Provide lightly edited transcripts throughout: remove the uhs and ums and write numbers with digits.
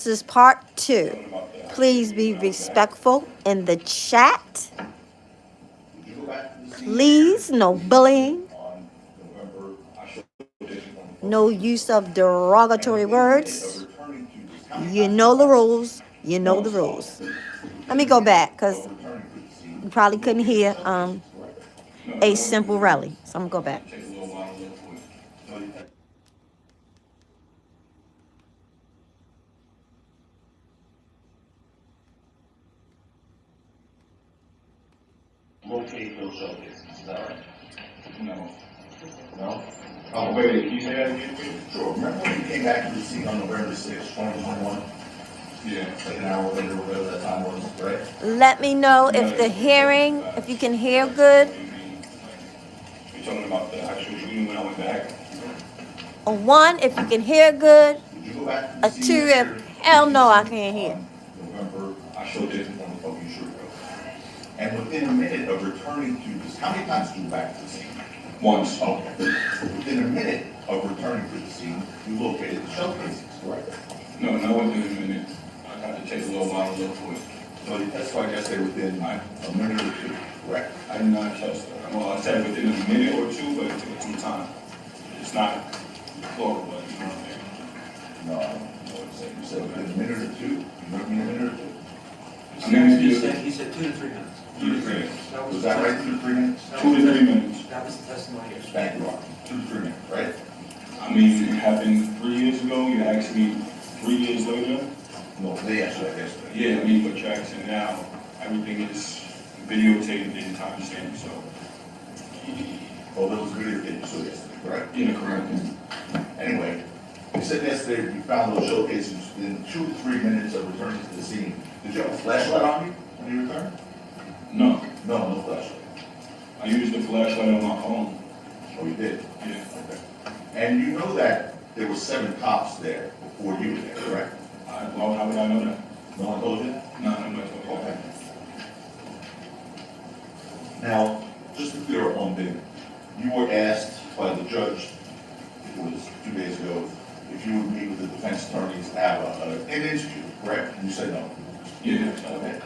This is part two. Please be respectful in the chat. Please, no bullying, no use of derogatory words. You know the rules. You know the rules. Let me go back because you probably couldn't hear a simple rally. So I'm gonna go back. Locate those showcases, is that right? No. No? Oh, wait, can you say that again, please? Sure. Remember when you came back to the scene on November 6th, 2021? Yeah. Like an hour later, whatever that time was, right? Let me know if the hearing, if you can hear good. You're talking about the actual shooting when I went back? A one, if you can hear good. Did you go back to the A scene two, this if year? hell no, I can't hear. On November, I sure did. oh, you sure go. And within a minute of returning to this, how many times did you go back to the scene? Once. Okay. Within a minute of returning to the scene, you located the showcases, correct? No, not within a minute. I got to take a little while to look for it. So you testified yesterday within a minute or two, correct? I did not test it. Well, I said within a minute or two, but it took some time. It's not plural, but you know what I mean? No, I don't know what you said. You said within a minute or two? You meant me a minute or two? I mean, He said 2 to 3 minutes. 2 to 3 minutes. Was that right, 2 to 3 minutes? 2 to 3 minutes. That was the testimony yesterday. Thank you, Ron. 2 to 3 minutes, right? I mean, it happened 3 years ago. You asked me 3 years later. No, they asked you that yesterday. Yeah, I mean, but Jackson now, everything is videotaped and timestamped, so. Oh, there was a video tape you saw yesterday, correct? Yeah, correct. Anyway, you said yesterday you found those showcases in 2 to 3 minutes of returning to the scene. Did you have a flashlight on you when you returned? No, No, no flashlight. I used the flashlight on my phone. Oh, you did? Yeah. Okay. And you know that there were 7 cops there before you were there, correct? Well, how would I know that? No one told you that? No, I'm not talking about Okay. that. Now, just to clear up one thing, you were asked by the judge, it was 2 days ago, if you would meet with the defense attorneys to have an interview, correct? And you said no. Yeah. Okay.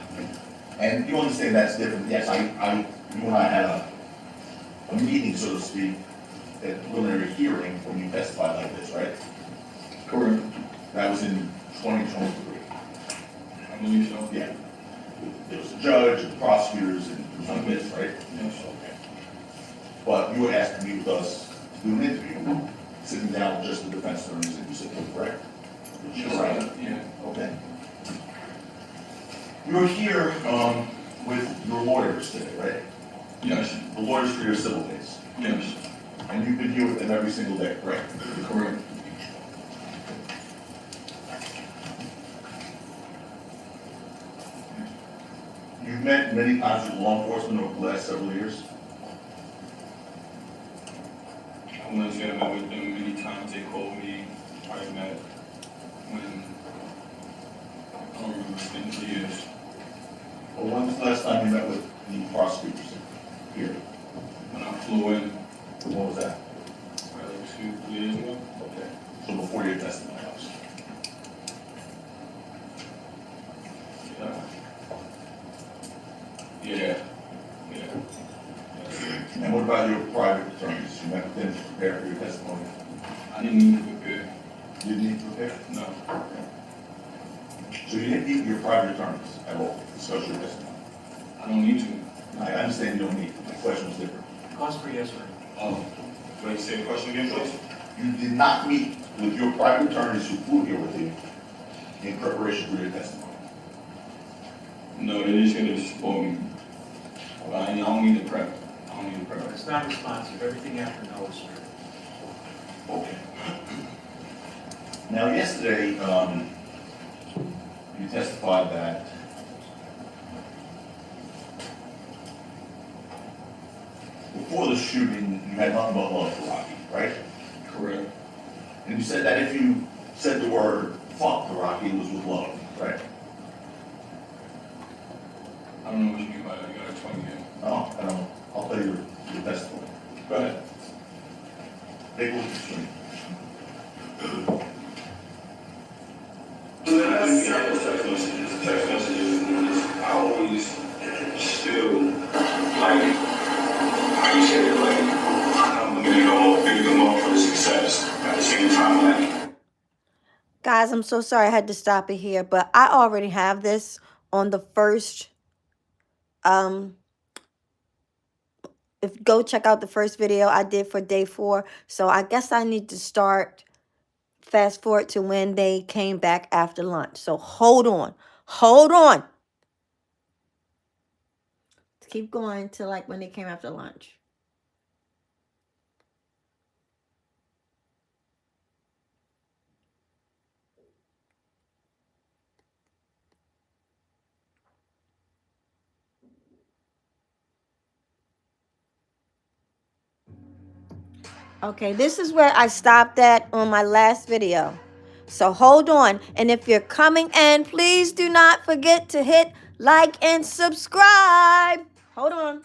And you understand that's different. Yes, you and I had a meeting, so to speak, at preliminary hearing when you testified like this, right? Correct. That was in 2023. I believe so. Yeah. There was a judge, and prosecutors, and it was like this, right? Yes. Okay. But you were asked to meet with us to do an interview, sitting down with just the defense attorneys, and you said, correct? Yes, Right. yeah. Okay. You're here with your lawyers today, right? Yes. The lawyers for your civil case. Yes. And you've been here with them every single day, correct? Correct. You've met many times with law enforcement over the last several years. I want to say I met with them many times. They called me. I met when, I don't remember, it's been 3 years. Well, when was the last time you met with the prosecutors here? When I flew in, When was that? like 2 years ago. Okay. So before your testimony, obviously. Yeah. Yeah. Yeah. And what about your private attorneys? You met with them to prepare for your testimony? I didn't need to prepare. You didn't need to prepare? No. So you didn't meet your private attorneys at all to discuss your testimony? I don't need to. I understand you don't need to. My question was different. Cause for yes, sir. Wait, say the question again, please? You did not meet with your private attorneys who flew here with you in preparation for your testimony? No, they just here to support me. But I don't need the prep. I don't need the prep. It's not responsive. Everything after no is true. Okay. Now, yesterday, you testified that before the shooting, you had nothing but love for Rocky, right? Correct. And you said that if you said the word fuck to Rocky, it was with love, right? I don't know what you mean by that. You gotta explain again. Oh, I don't know. I'll tell you your testimony. Go ahead. Take a look at the screen. Text messages, I always feel like, how you say it, like, I'm looking them up for the success. At the same time, like, Guys, I'm so sorry I had to stop it here, but I already have this on the first if go check out the first video I did for day 4. So I guess I need to start fast forward to when they came back after lunch. So hold on. Hold on. Keep going to like when they came after lunch. Okay, this is where I stopped at on my last video. So hold on. And if you're coming in, please do not forget to hit like and subscribe. Hold on.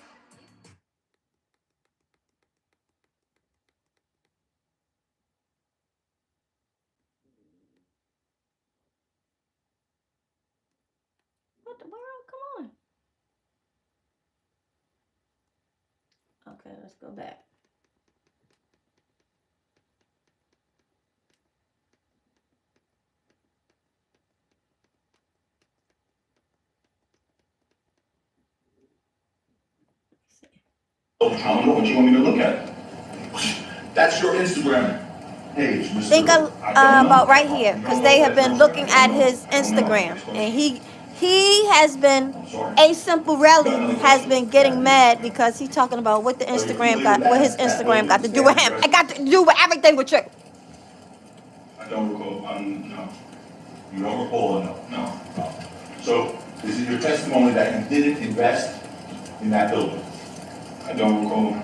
What the world? Come on. Okay, let's go back. Oh, I don't know what you want me to look at. That's your Instagram page, Mr. Think I don't know. about right here, because they have been looking at his Instagram, and he has been a simple rally has been getting mad because he's talking about what the Instagram got, what his Instagram got to do with him. It got to do with everything with you. I don't recall, no, You don't recall or no? no. So, is it your testimony that you didn't invest in that building? I don't recall,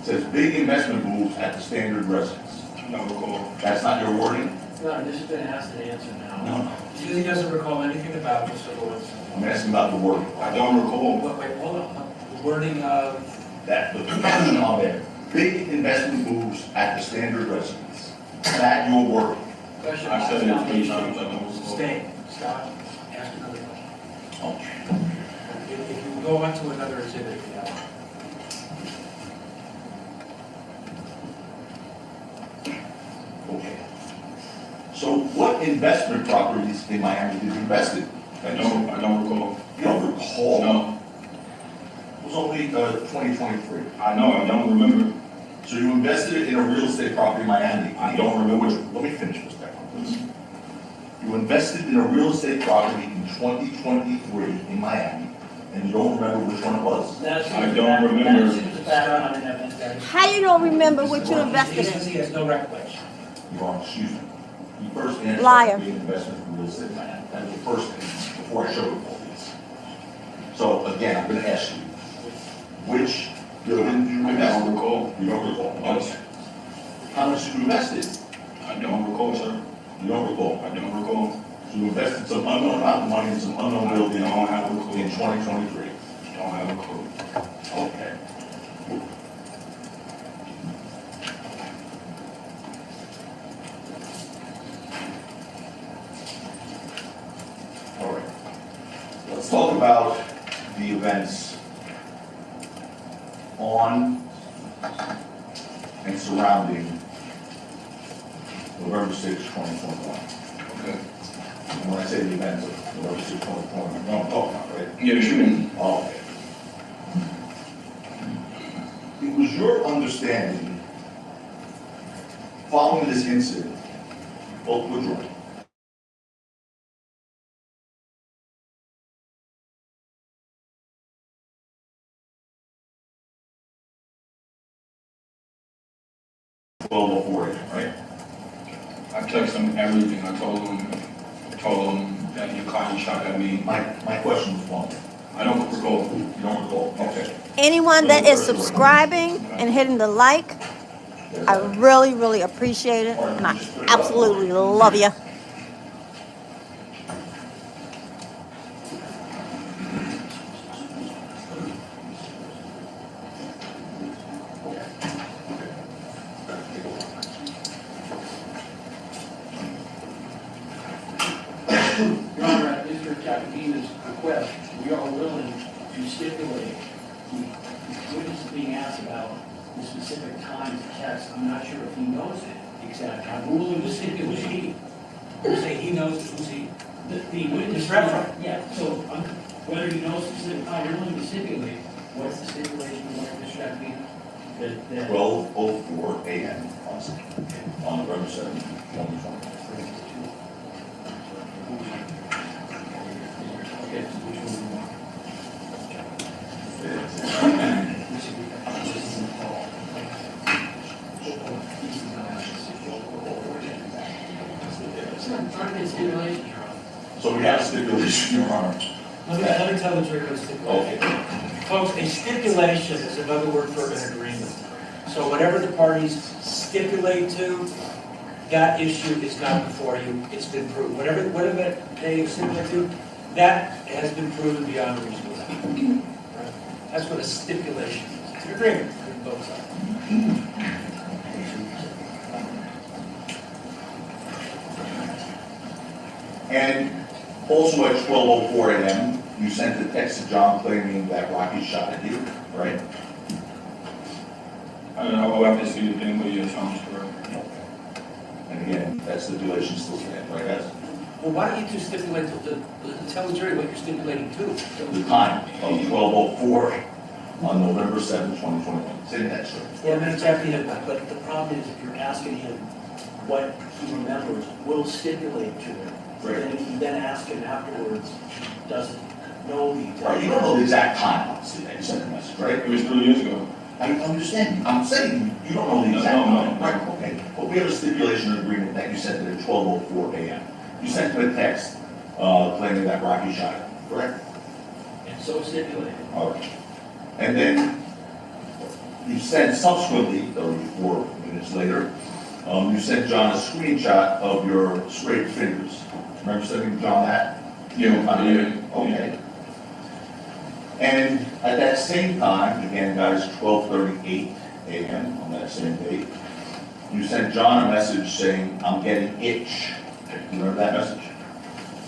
It says big investment moves at the standard residence. I don't recall. That's not your wording? No, this has been asked and answered now. No. He doesn't recall anything about this, so what's, I'm asking about the wording. I don't recall. wait, hold on. The wording of, That, the conclusion on there, big investment moves at the standard residence. Is that your wording? question. I said it 3 times, I don't recall. Stay, stop, ask another question. Okay. If you go on to another exhibit, Okay. So what investment properties in Miami did you invest in? I don't recall. You don't recall? No, It was only 2023. I know, I don't remember. So you invested in a real estate property in Miami. I don't remember which. Let me finish this back, please. You invested in a real estate property in 2023 in Miami, and you don't remember which one it was. I don't remember. How you don't remember what you invested He says in? he has no recollection. You're wrong, excuse me. You first answered Liar. being investment in real estate in Miami. That was the first thing, before I showed you all these. So again, I'm gonna ask you, which building did you I invest don't in? recall. You don't recall? Yes. How much did you invest in? I don't recall, sir. You don't recall? I don't recall. So you invested some unknown amount of money in some unknown building I don't have a clue. in 2023. I don't have a clue. Okay. All right. Let's talk about the events on and surrounding November 6, 2021. Okay. And when I say the events of November 6, 2021, you know what I'm talking about, right? Yeah, the shooting. Oh, okay. It was your understanding, following this incident, both were drunk. Well, before it, right? I texted him everything. I told him that your client shot at me. My question was one. I don't recall. You don't recall? Okay. Anyone that is subscribing and hitting the like, I really, really appreciate it, and I absolutely love you. Your Honor, at Mr. Capitina's request, we are willing to stipulate the witness is being asked about the specific times of text. I'm not sure if he knows it exactly. I'm willing to stipulate. You say he knows, who's he? The witness. Reference. Yeah, so whether he knows specific time, we're willing to stipulate. What's the stipulation you want, Mr. Capina? That 12:04 a.m. on November 7th, 2020. Okay, so which one do you want? So we have stipulation, Your Honor. Let me tell the jury what a stipulation is. Folks, a stipulation is another word for an agreement. So whatever the parties stipulate to, that issue is not before you, it's been proved. Whatever they stipulate to, that has been proven beyond a reasonable doubt. Right? That's what a stipulation is. It's an agreement between both sides. And also at 12:04 a.m., you sent a text to John claiming that Rocky shot at you, right? I'll have to see the thing, but yes, sounds correct. And again, that stipulation still stands, right, guys? Well, why don't you just stipulate, tell the jury what you're stipulating to? The time of 12:04 on November 7th, 2021. Say that, sir. Yeah, Mr. Captain, but the problem is if you're asking him what he remembers, we'll stipulate to it. Right. And if you then ask him afterwards, doesn't know the details. Right, you don't know the exact time, obviously, that you sent the message, right? It was 3 years ago. I understand, I'm saying, you don't know the exact No, no, time. no. Right, okay, but we have a stipulation agreement that you sent it at 12:04 a.m. You sent him a text, claiming that Rocky shot him, correct? And so stipulated. All right. And then you sent subsequently, 34 minutes later, you sent John a screenshot of your scraped fingers. Remember sending John that? Yeah. Okay. And at that same time, again, guys, 12:38 a.m. on that same date, you sent John a message saying, "I'm getting itch." You remember that message?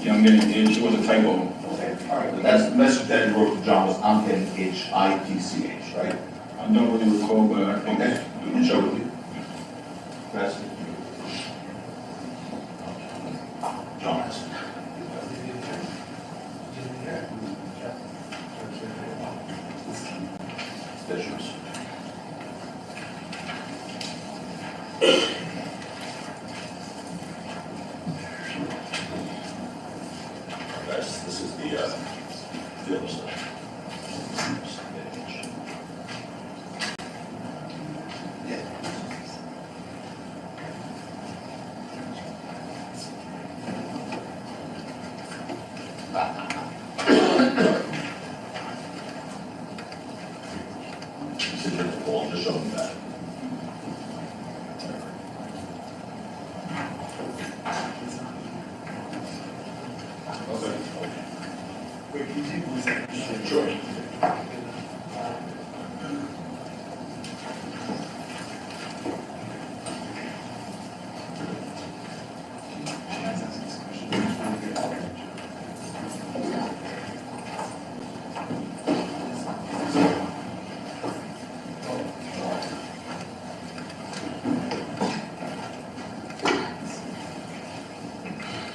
Yeah, I'm getting itch. It was a typo. Okay, all right, but that's the message that you wrote to John was, "I'm getting itch, ITCH," right? I don't really recall, but I think Okay, we can show it to you. That's it. John has it. That's yours. Guys, this is the other stuff. Sit here, Paul, just show them that. okay. Wait, can you take 1 second? Sure.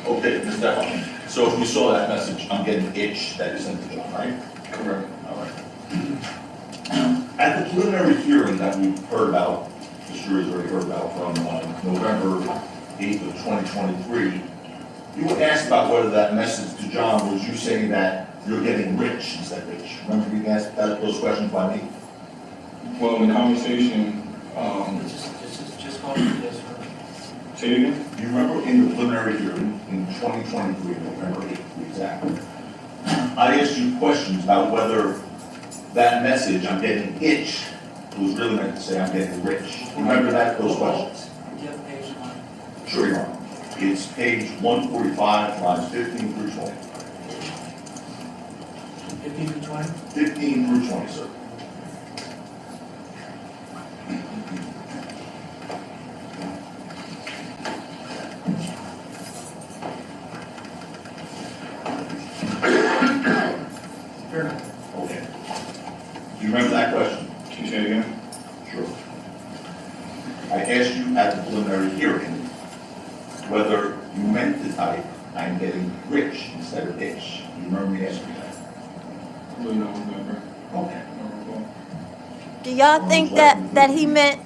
Okay, Ms. Devlin, so if you saw that message, "I'm getting itch," that you sent to John, right? Correct. All right. At the preliminary hearing that we've heard about, the jury's already heard about from November 8th of 2023, you were asked about whether that message to John was you saying that you're getting rich instead of rich. Remember being asked those questions by me? Well, in the conversation, Just call it this, say it again? You remember in the preliminary hearing in 2023, November 8th, to be exact, I asked you questions about whether that message, "I'm getting itch," was really meant to say, "I'm getting rich." Remember those questions? Do you have a page on? Sure you are. It's page 145, lines 15 through 20. 15 to 20? 15 through 20, sir. Fair enough. Okay. Do you remember that question? Can you say it again? Sure. I asked you at the preliminary hearing whether you meant to type, I'm getting rich instead of bitch. Do you remember me asking that? Really don't remember. Okay. Don't recall. Do y'all think that he meant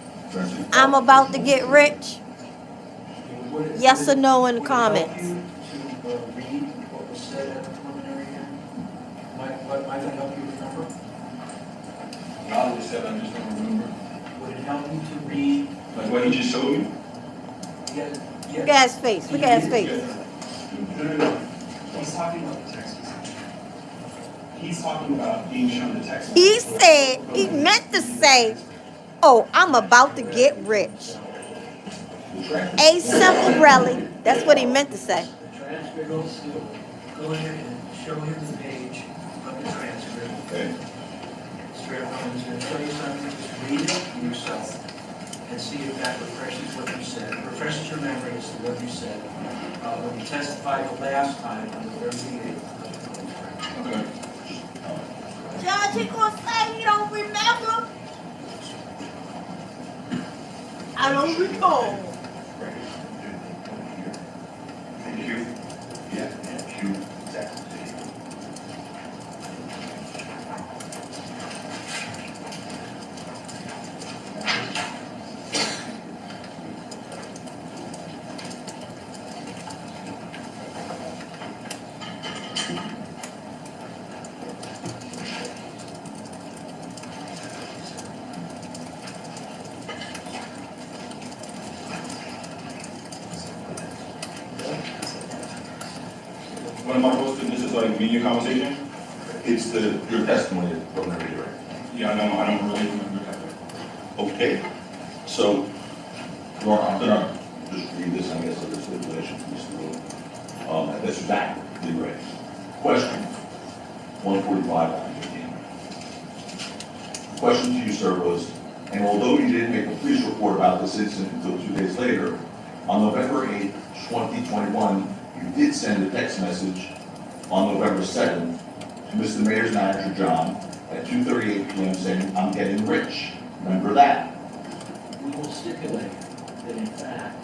I'm about to get rich? Yes or no in the comments? Would it help you to read what was said at the preliminary hearing? Might that help you remember? God just said, I just don't remember. Would it help you to read? Like what he just showed me? Yeah. Look at his face. Look at his face. No. He's talking about the text message. He's talking about being shown the text He message. said, he meant to say, oh, I'm about to get rich. A simple rally. That's what he meant to say. The transcript, go ahead and show him the page of the transcript. Okay. Straight from, he's gonna show you something, just read it yourself and see if that refreshes what you said, refreshes your memory as to what you said. When you testified the last time on the 38th. Okay. Judge, he gonna say he don't remember. I don't recall. Thank you. Yeah, yeah, you, exactly. What am I supposed to, this is like media conversation? It's your testimony at the preliminary hearing. Yeah, I don't really remember that. Okay, so, Laura, I'm gonna just read this, I guess, of the stipulation, Mr. Will. That's exactly right. Question, 145, line 15. Question to you, sir, was, and although you didn't make a police report about this incident until 2 days later, on November 8, 2021, you did send a text message on November 7th to Mr. Mayor's manager, John, at 2:38 p.m. saying, I'm getting rich. Remember that? We will stipulate that in fact,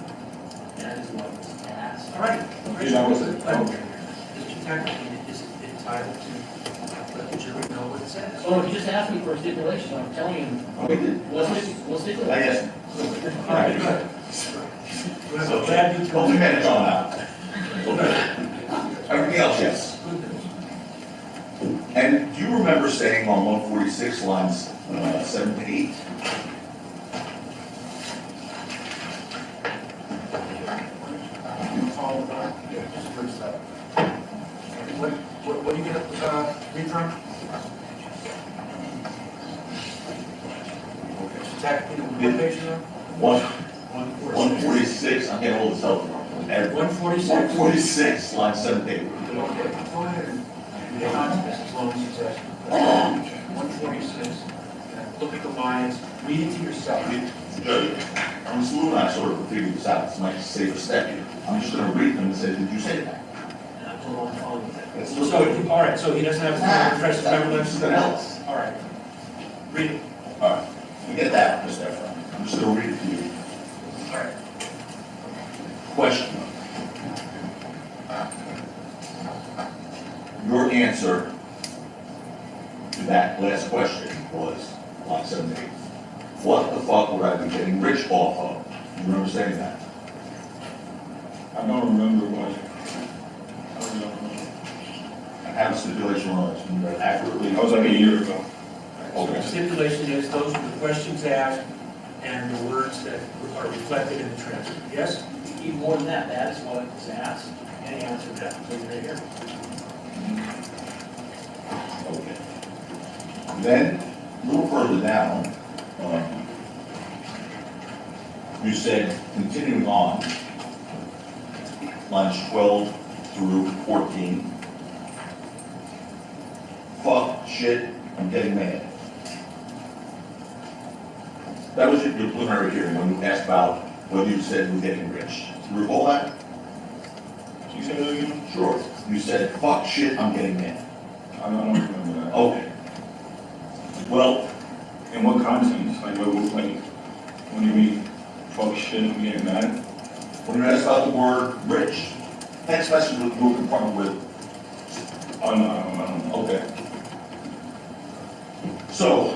that is what was asked. All right. Yeah, that was it. Mr. Tucker is entitled to let the jury know what it says. Oh, he just asked me for a stipulation, I'm telling him, Oh, you did? we'll stipulate. I guess. All right, good. So, Glad you told only me. manage on that. Okay. Everything else, yes. And do you remember saying on 146 lines 7 to 8? What do you get, read from? What page now? 146, I'm getting all this help. 146. 146, line 7 to 8. Okay, go ahead and read it on as long as it's asking. 146, look at the lines, read it to yourself. Judge, Mr. Lou and I sort of figured this out, it's my safer step here. I'm just gonna read them and say, did you say that? And I'm told I'm following with that. That's So, all right, so he doesn't have to refresh his memory. Something else. All right. Read it. All right, we get that, Mr. Efron. I'm just gonna read it to you. All right. Question. Your answer to that last question was line 7 to 8. What the fuck would I be getting rich off of? You remember saying that? I don't remember what. I really don't remember. I have a stipulation on it, you read it accurately. That was like a year ago. So the stipulation is those are the questions asked and the words that are reflected in the transcript. Yes? Even more than that, that is what was asked, and he answered that, so right here. Okay. Then, a little further down, you said, continuing on, lines 12 through 14, fuck, shit, I'm getting mad. That was your preliminary hearing when you asked about whether you said you were getting rich. You recall that? Can you say that again? Sure. You said, fuck, shit, I'm getting mad. I don't remember that. Okay. Well, In what context? Like, what do you mean? Talk shit and getting mad? when you asked about the word rich, text message you were confronted with. Oh, no, I don't know. Okay. So,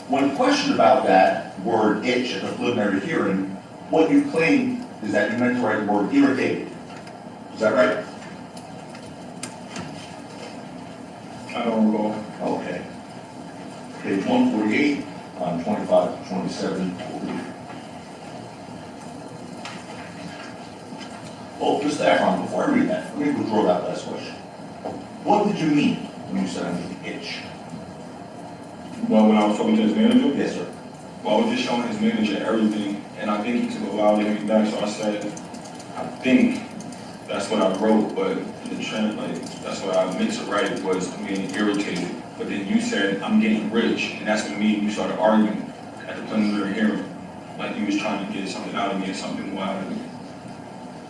when questioned about that word itch at the preliminary hearing, what you claimed is that you meant to write the word irritated. Is that right? I don't recall. Okay. Page 148, on 25 to 27. Well, Mr. Efron, before I read that, let me withdraw that last question. What did you mean when you said I need to itch? Well, when I was talking to his manager, Yes, sir. well, I was just showing his manager everything, and I think he took a while to get me back, so I said, I think that's what I wrote, but the trend, like, that's what I meant to write was I'm getting irritated. But then you said, I'm getting rich, and that's when me and you started arguing at the preliminary hearing. Like you was trying to get something out of me, something more out of me.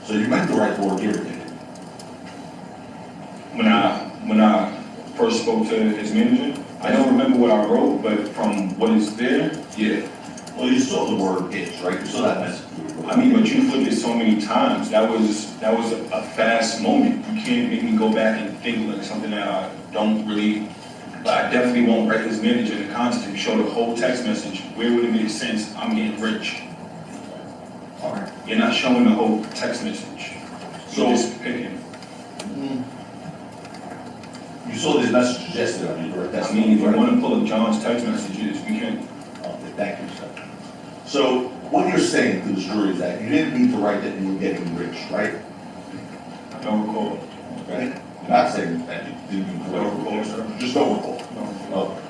So you meant to write the word irritated. When I first spoke to his manager, I don't remember what I wrote, but from what is there, yeah. Well, you saw the word itch, right? You saw that message. I mean, but you flipped it so many times. That was a fast moment. You can't make me go back and think like something that I don't really. But I definitely won't write his manager in the context. If you show the whole text message, where would it make sense? I'm getting rich. All right. You're not showing the whole text message. So- You're just picking. You saw these messages yesterday on your I mean, if you want to pull up John's text messages, we can. Okay, thank you, sir. So what you're saying to the jury is that you didn't mean to write that you were getting rich, right? I don't recall. Okay? You're not saying that you didn't mean to I write don't recall, sir. Just don't recall. No, Okay.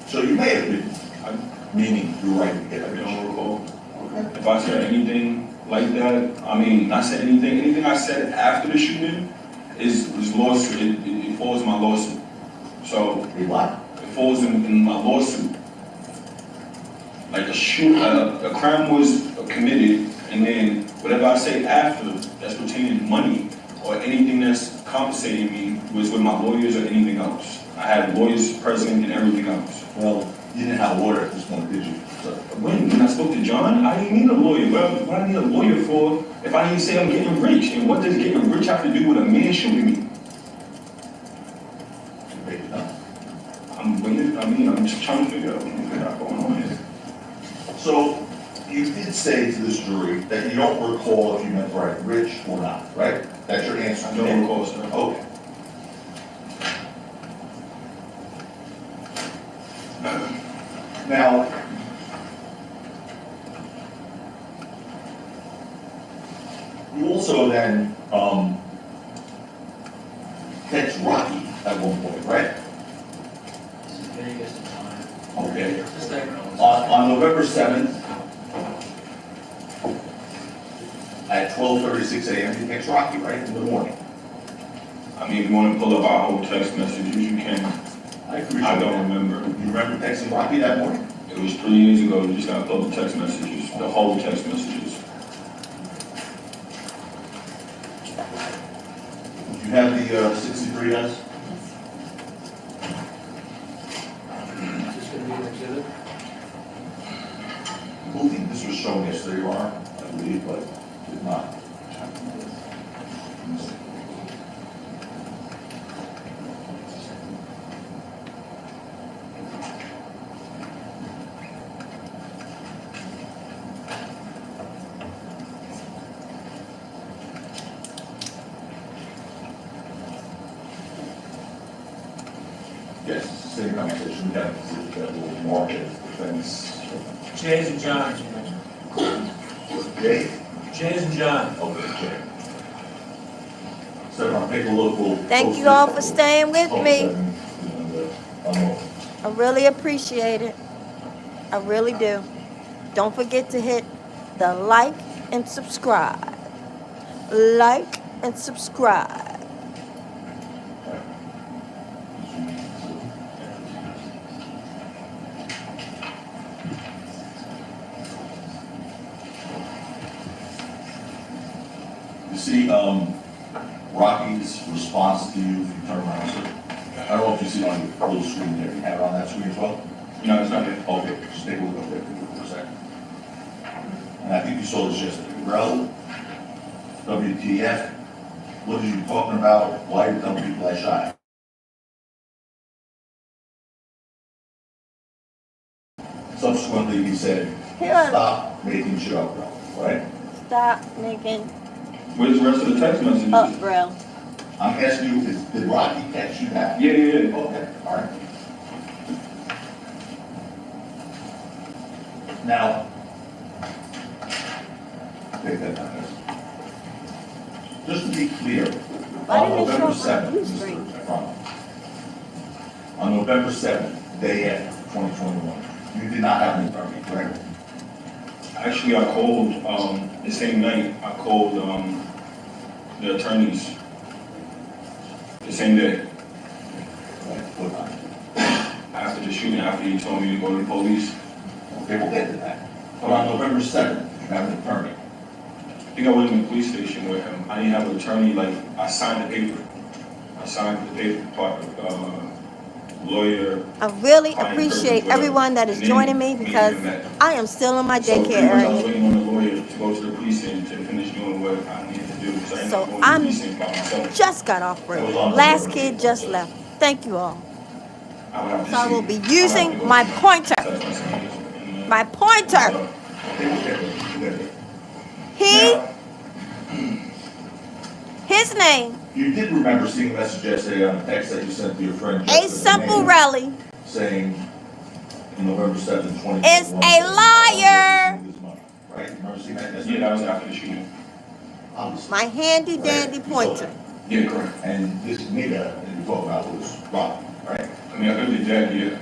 So you may have been I meaning you were writing to get rich. don't recall. Okay. If I said anything like that, I mean, not said anything I said after the shooting is lawsuit. It falls in my lawsuit. So You what? it falls in my lawsuit. Like a crime was committed, and then whatever I say after that's pertaining to money or anything that's compensating me was with my lawyers or anything else. I had lawyers present and everything else. Well, you didn't have a lawyer at this point, did you? So, When I spoke to John, I didn't need a lawyer. What I need a lawyer for if I didn't say I'm getting rich? And what does getting rich have to do with a man shooting me? okay, no. I'm just trying to figure out what's going on here. So you did say to this jury that you don't recall if you meant to write rich or not, right? That's your answer. I don't recall, sir. Okay. Now, you also then text Rocky at one point, right? This is Vegas time. Okay. Just like, On November 7th, at 12:36 a.m., you text Rocky, right, in the morning? I mean, if you want to pull up our whole text messages, you can. I appreciate I don't that. remember. You remember texting Rocky that morning? It was 3 years ago. You just got to pull up the text messages, the whole text messages. Do you have the 63 guys? is this gonna be an exhibit? I believe this was shown yesterday, Your Honor, I believe, but did not. Yes, same conversation, we had that little market defense. Jays and Johns, you mentioned. Jay? Jays and John. Okay, Jay. So, I'll take a look. We'll Thank post you this all up. for staying with We'll me. post that and, I really appreciate it. I really do. Don't forget to hit the like and subscribe. Like and subscribe. You see, Rocky's response to you, if you turn around, sir. I don't know if you see it on your little screen there, you have it on that screen as well? No, it's not there. Okay, just take a look up there for a second. And I think you saw this yesterday. Rel, WTF, what are you talking about? Why are you telling people I shot? Subsequently, he said, Here. stop making shit up, Rel, right? Stop making Where's the rest of the text messages? up, bro. I'm asking you, did Rocky catch you back? Yeah. Okay, all right. Now, take that down there. Just to be clear, Why on didn't it show November up on 7th, blue screen? Mr. Efron, on November 7th, day after 2021, you did not have an attorney, correct? Actually, I called, the same night, I called, the attorneys. The same day, Right, what time? after the shooting, after he told me to go to the police. Okay, we'll get to that. But on November 7th, you have an attorney. I think I went in the police station with him. I didn't have an attorney, like, I signed the paper. I signed the paper, part of, lawyer. I really client appreciate privilege, everyone that is and then joining me me because and that. I am still in my So pretty daycare much I was area. waiting on the lawyer to go to the precinct to finish doing what I needed to do. Because I ended So up going to the I'm precinct by myself. Just got off break. That was on Last November kid 8th, just also. left. Thank you all. I would have to So I will see. be I would have to using go my see pointer. text messages and, My pointer. Okay, we'll get there, we'll get there. He, Now, his name, You did remember seeing a message yesterday on a text that you sent to your friend a Jessica simple Name, rally, saying on November 7th, 2021. is a liar. Right? You remember seeing that Yeah, yesterday? that was after the shooting. Obviously. My handy dandy Right? You saw pointer. that. Yeah, correct. And this nigga that you talk about was Rocky, right? I mean, I could have did that, yeah.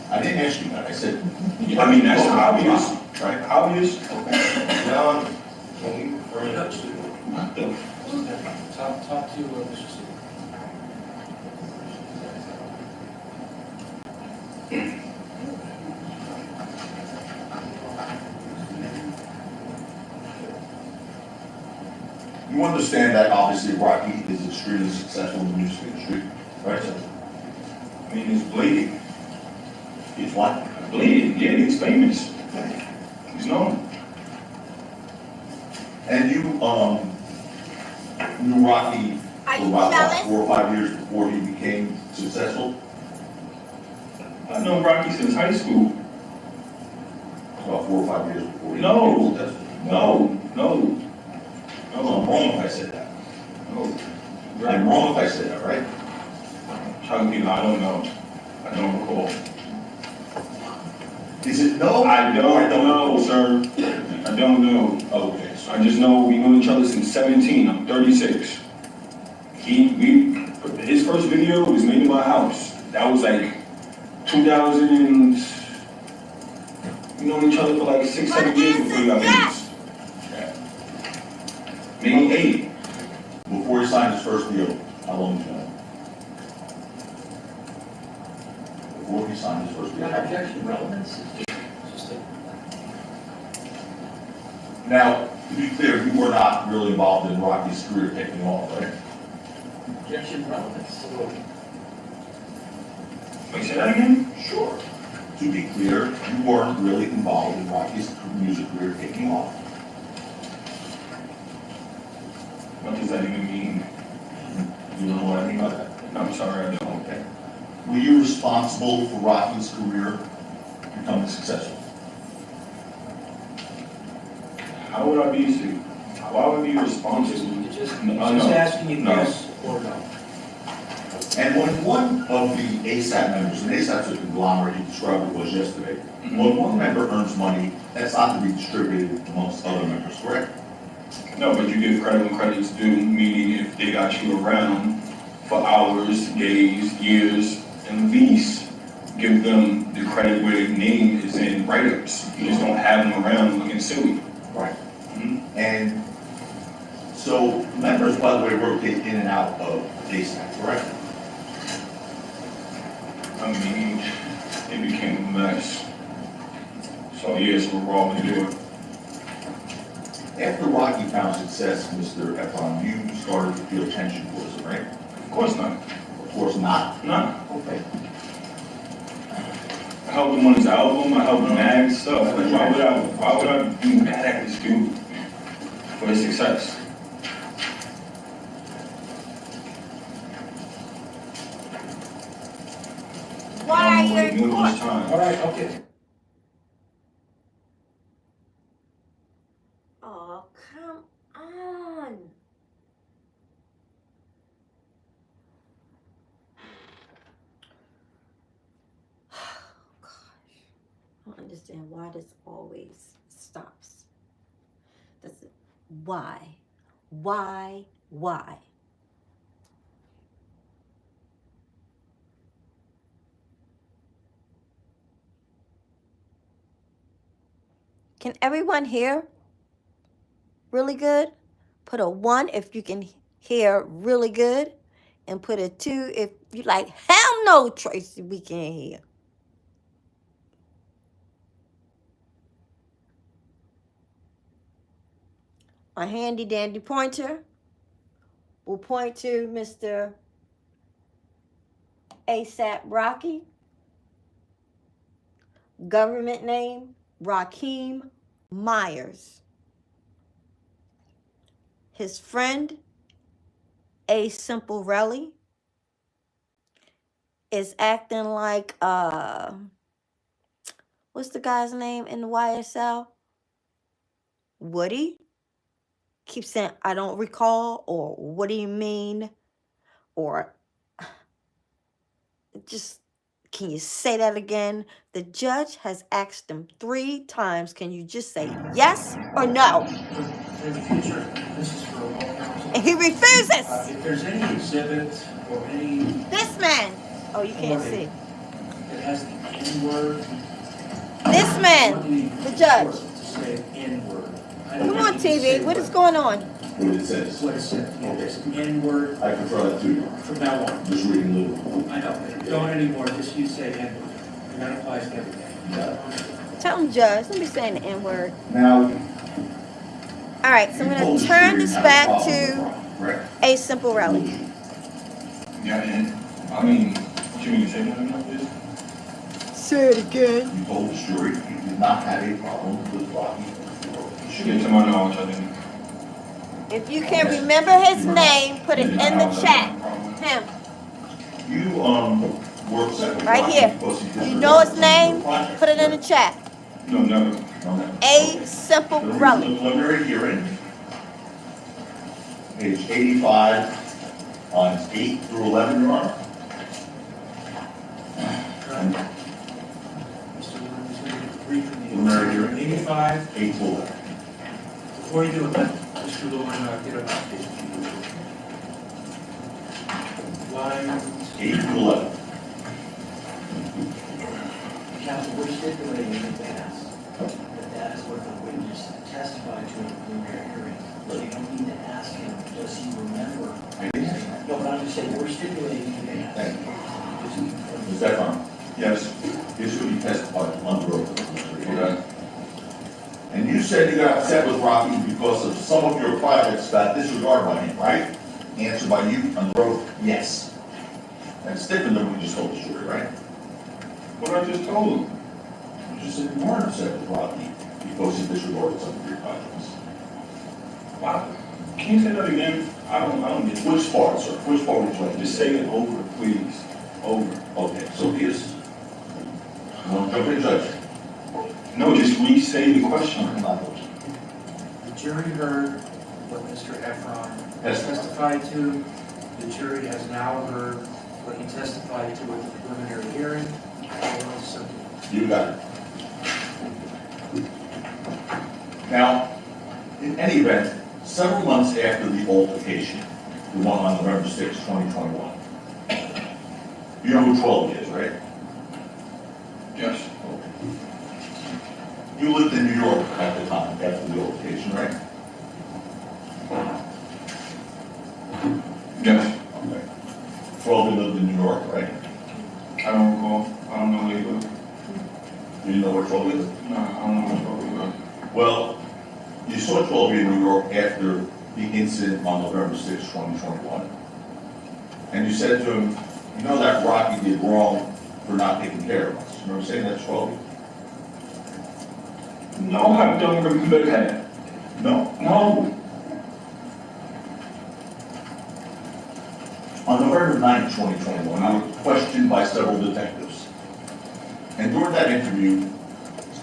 I didn't ask you that, I said. I mean, that's you talk about obvious. Rocky, Right? Obvious. John, can you bring it up to? What the? Talk to Mr. Stewart. You understand that obviously Rocky is extremely successful in the music industry, right? I mean, it's blatant. He's what? Blatant, yeah, he's famous. He's known. And you knew Rocky Are for you about jealous? 4 or 5 years before he became successful? I've known Rocky since high school. About 4 or 5 years before he No. became successful? No. So I'm wrong if I said that. No. I'm wrong if I said that, right? Chucky, I don't know. I don't recall. Is it no? I don't know, sir. I don't know. Okay, so I just know we know each other since 17. I'm 36. His first video was made in my house. That was like 2000 and, we known each other for like 6, 7 years before we got famous. Maybe 8. before he signed his first deal, how long did you know him? Before he signed his first deal. That objection relevance is Just a- Now, to be clear, you were not really involved in Rocky's career taking off, right? objection relevance. Wait, say that again? Sure. To be clear, you weren't really involved in Rocky's music career taking off. What does that even mean? You know what I mean by that? I'm sorry, I don't. Okay. Were you responsible for Rocky's career becoming successful? How would I be, why would I be responsible? You're just No, asking you no. yes or no. And when one of the ASAP members, and ASAP's a conglomerate, he described it was yesterday, when one member earns money, that's not to be distributed amongst other members, correct? No, but you give credit when credit's due, meaning if they got you around for hours, days, years, and weeks, give them the credit where their name is in write-ups. You just don't have them around looking silly. Right. Mhm. And so members, by the way, rotate in and out of ASAP, correct? I mean, it became a mess. So yes, we're all gonna do it. After Rocky found success, Mr. Efron, you started to feel tension towards him, right? Of course not. Of course not. Nah. Okay. I helped him on his album, I helped him mag stuff. Like, why would I be mad at this dude for his success? Why are you Middle in of court? his time. All right, okay. Oh, come on. I don't understand why this always stops. That's it. Why? Why? Why? Can everyone hear really good? Put a 1 if you can hear really good, and put a 2 if you like, hell no, Tracy, we can't hear. A handy dandy pointer will point to Mr. ASAP Rocky. Government name, Rakeem Myers. His friend, A Simple Relly, is acting like, what's the guy's name in the YSL? Woody. Keeps saying, I don't recall, or what do you mean? Or just, can you say that again? The judge has asked him 3 times, can you just say yes or no? In the future, this is for all counsel. And he refuses. If there's any exhibit or any This man, oh, you can't see. that has the N-word, This man, the judge. to say N-word. Come on, TV, what is going on? What it says. What it said, yeah, there's an N-word I prefer that to you. from now on. Just reading Lou. I know, don't anymore, just you say N-word, and that applies to everything. Yeah. Tell him, Judge, don't be saying the N-word. Now. All right, so I'm going to turn this back to A Simple Relly. Yeah, and I mean, what you mean to say nothing like this? Say it again. You told the jury you did not have a problem with Rocky. Get to my knowledge, I didn't. If you can remember his name, put it in the chat. Him, You, were upset with right Rocky here. because he You know his disregarded name, the project. put it in the chat. No, never. A Simple The Relly. preliminary hearing, page 85, lines 8 through 11, Your Honor. Mr. Williams, going to read from Preliminary hearing. the 85. 8 to 11. Before you do it, let Mr. Lewin get a line. 8 to 11. Counsel, we're stipulating in advance that that is what the witness testified to in the preliminary hearing. So you don't need to ask him, does he remember? No, but I'm just saying, we're stipulating in advance. Thank you. Does he- Is that fine? Yes. This would be testified under oath. Okay. And you said you got upset with Rocky because of some of your projects got disregarded by him, right? Answer by you under oath, yes. That's different than what you just told the jury, right? What I just told him. You just said you weren't upset with Rocky because he disregarded some of your projects. Wow. Can you say that again? I don't get it. Which part, sir? Which part would you like to Just say it over, please. Over. Okay, so here's, you want to jump in, Judge? No, just re-say the question. I'm not voting. The jury heard what Mr. Efron Yes. testified to. The jury has now heard what he testified to at the preliminary hearing. All is simple. You got it. Now, in any event, several months after the altercation, the one on November 6, 2021, you know who 12 is, right? Yes. You lived in New York at the time, after the altercation, right? Yes. Okay. 12 lived in New York, right? I don't recall. I don't know where you live. Do you know where 12 is? No, I don't know where you live. Well, you saw 12 in New York after the incident on November 6, 2021. And you said to him, you know that Rocky did wrong for not taking care of us. Remember saying that to Robbie? No, I don't remember that. No. No. On November 9, 2021, you were questioned by several detectives. And during that interview,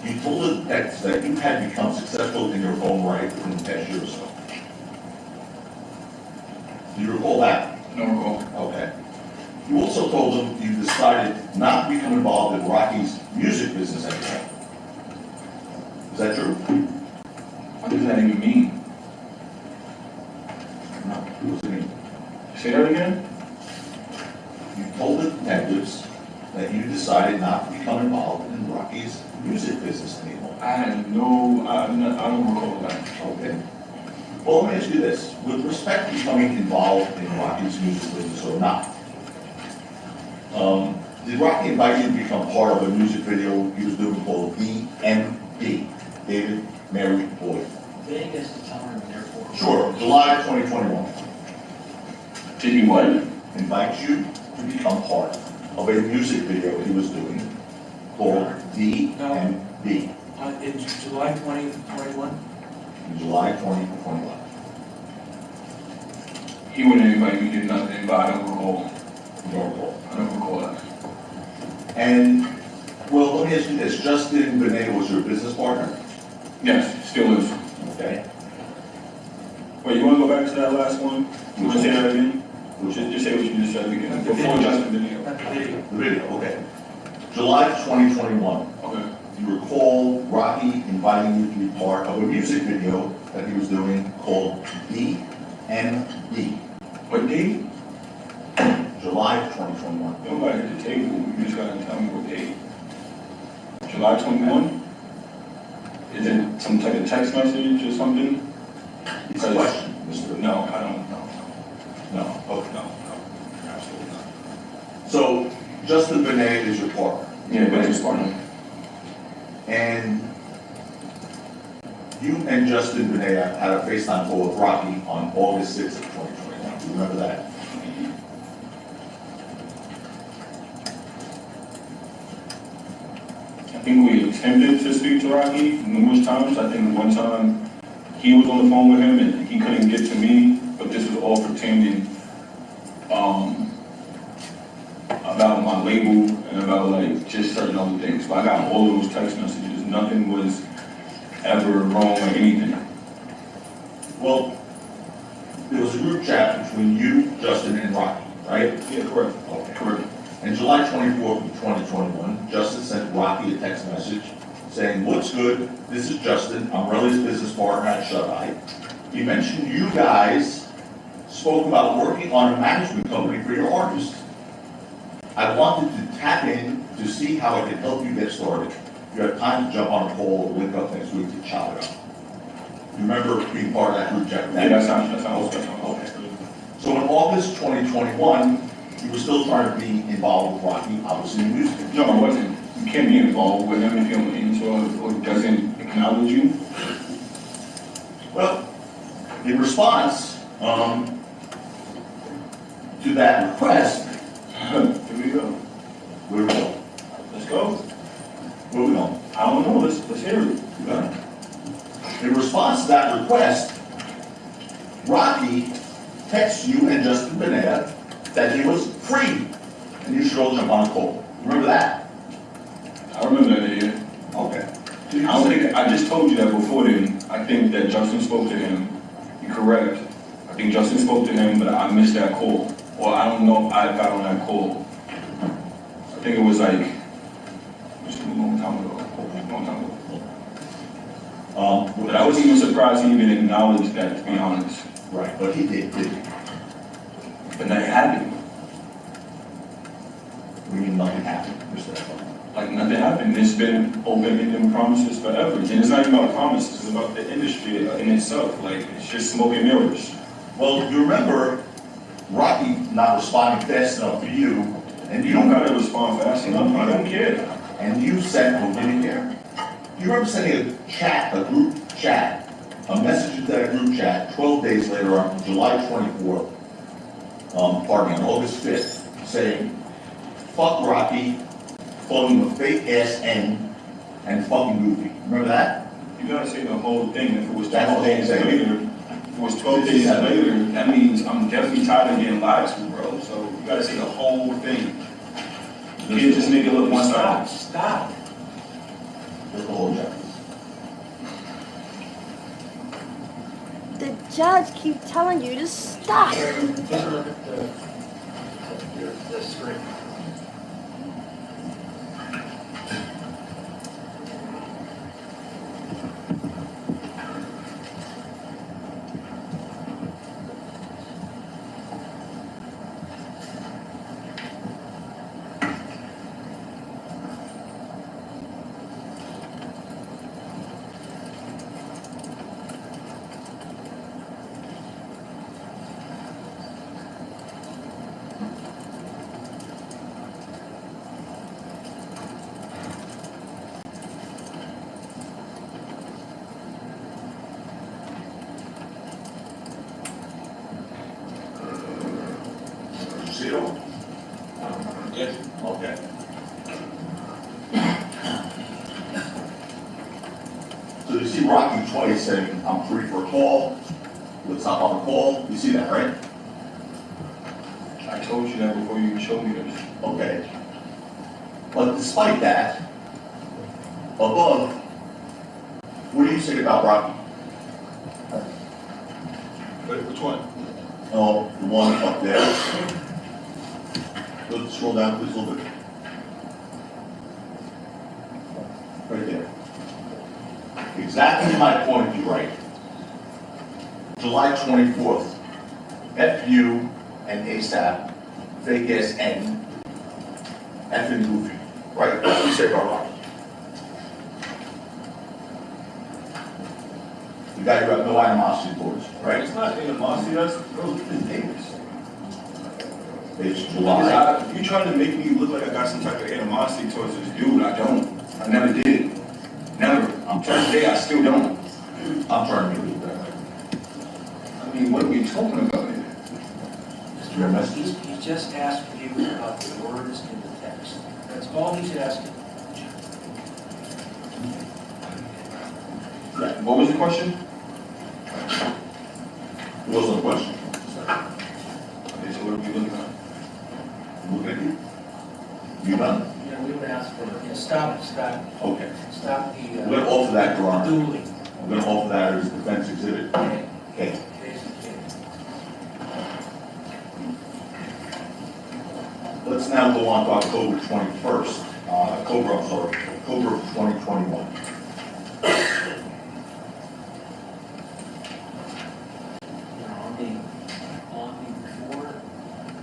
you told the detectives that you had become successful in your own right within the past year or so. Do you recall that? No recall. Okay. You also told them you decided not to become involved in Rocky's music business anymore. Is that true? What does that even mean? No. What does it mean? Say that again? You told the detectives that you decided not to become involved in Rocky's music business anymore. I had no, I don't recall that. Okay. Well, let me ask you this. With respect to becoming involved in Rocky's music business or not, did Rocky invite you to become part of a music video he was doing called DMB, David Mary Boyd? Vegas to time and therefore. Sure, July 2021. Did he what? Invite you to become part of a music video he was doing called DMB In July 2021? in July 2021. He wouldn't invite me to nothing, but I don't recall. You don't recall. I don't recall that. And, well, let me ask you this. Justin Benet was your business partner? Yes, still is. Okay. Wait, you want to go back to that last one? You want to say that again? Which is Just say what you just said again. The Before video. Justin video. Not the video. the video, okay. July 2021. Okay. You recall Rocky inviting you to be part of a music video that he was doing called DMB, What date? July 2021. Nobody at the table. You just gotta tell me what date. July 21? Is it some type of text message or something? It's a question, Mr. No, I don't know. No, okay. No, absolutely not. So Justin Benet is your partner. Yeah, business partner. And you and Justin Benet had a FaceTime call with Rocky on August 6th of 2021. Do you remember that? I think we attempted to speak to Rocky numerous times. I think one time he was on the phone with him and he couldn't get to me, but this was all pertaining about my label and about like just certain other things. But I got all of those text messages. Nothing was ever wrong or anything. Well, there was a group chat between you, Justin, and Rocky, right? Yeah, correct. Okay. Correct. On July 24th of 2021, Justin sent Rocky a text message saying, "What's good? This is Justin. I'm Relly's business partner at Shut Eye." He mentioned you guys spoke about working on a management company for your artists. I wanted to tap in to see how I could help you get started. If you have time to jump on a call or link up next week to chop it up. You remember being part of that group chat? Yeah, that sounds Okay. So in August 2021, you were still trying to be involved with Rocky, obviously in music. No, I wasn't. You can't be involved with him if you don't answer or doesn't acknowledge you. Well, in response to that request, Here we go. where we go? Let's go. Where we going? I don't know. Let's hear it. In response to that request, Rocky texts you and Justin Benet that he was free and you should all jump on a call. Remember that? I remember that, yeah. Okay. I don't think, I just told you that before then. I think that Justin spoke to him. You're correct. I think Justin spoke to him, but I missed that call. Or I don't know if I got on that call. I think it was like, just a long time ago. But I wasn't even surprised he even acknowledged that, to be honest. Right, but he did, didn't he? But nothing happened. We mean nothing happened, Mr. Efron. Like nothing happened. It's been open-ended promises forever. And it's not even about promises, it's about the industry in itself. Like, it's just smoke and mirrors. Well, you remember Rocky not responding fast enough to you, and You don't gotta respond fast enough. I don't care. and you sent, oh, didn't care. You remember sending a group chat, a message into that group chat 12 days later on July 24th on August 5th, saying, fuck Rocky, calling him a fake ass N, and fucking Goofy. Remember that? You gotta say the whole thing. If it was That's 12 what they days say. later, if it was 12 days later, that means I'm definitely tired of getting lied to, bro. So you gotta say the whole thing. You can't just make it look one Stop, sided. stop. That's the whole job. The judge keep telling you to stop. Take a look at the screen. You see it all? Yes. Okay. So you see Rocky twice saying, I'm free for a call, let's hop on a call, you see that, right? I told you that before you even showed me this. Okay. But despite that, above, what do you say about Rocky? Which one? Oh, the one up there. Let's scroll down please a little bit. Right there. Exactly my point of view, right? July 24th, FU and ASAP, fake ass N, F and Goofy, right? What do you say about Rocky? The guy who have no animosity towards, right? It's not animosity, that's those are things. It's July. You trying to make me look like I got some type of animosity towards this dude? I don't. I never did. Never. I'm trying to say I still don't. I'm trying to make it better. I mean, what are we talking about here? Your messages? He's just asking you about the words in the text. That's all he's asking. What was the question? It wasn't a question. Okay, so what are we looking at? Look at you. You done? Yeah, we would ask for, stop Okay. the, We're gonna offer that, Your Honor. dueling. We're gonna offer that as defense exhibit. Okay. Okay. Let's now go on to October 21st. October of 2021. On the before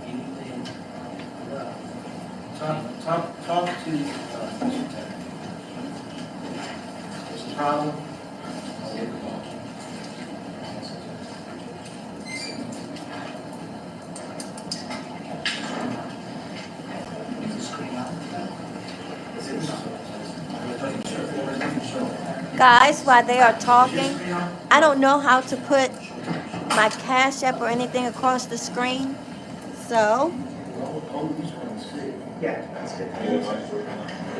anything, talk to Mr. Tech. There's a problem? I'll get involved. Is the screen on? Is it on? Guys, while they are talking, I don't know how to put my Cash App or anything across the screen. So,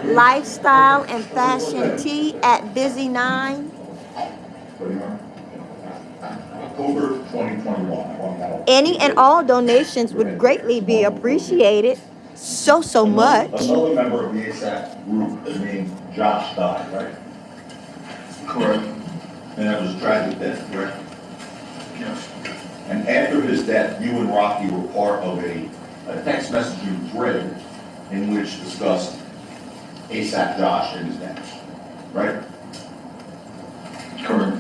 Lifestyle and Fashion Tea at Busy9. October 2021. On that. Any and all donations would greatly be appreciated. So much. Another member of the ASAP group named Josh died, right? Correct. And that was a tragic death, correct? Yes. And after his death, you and Rocky were part of a text messaging thread in which discussed ASAP Josh and his death, right? Correct.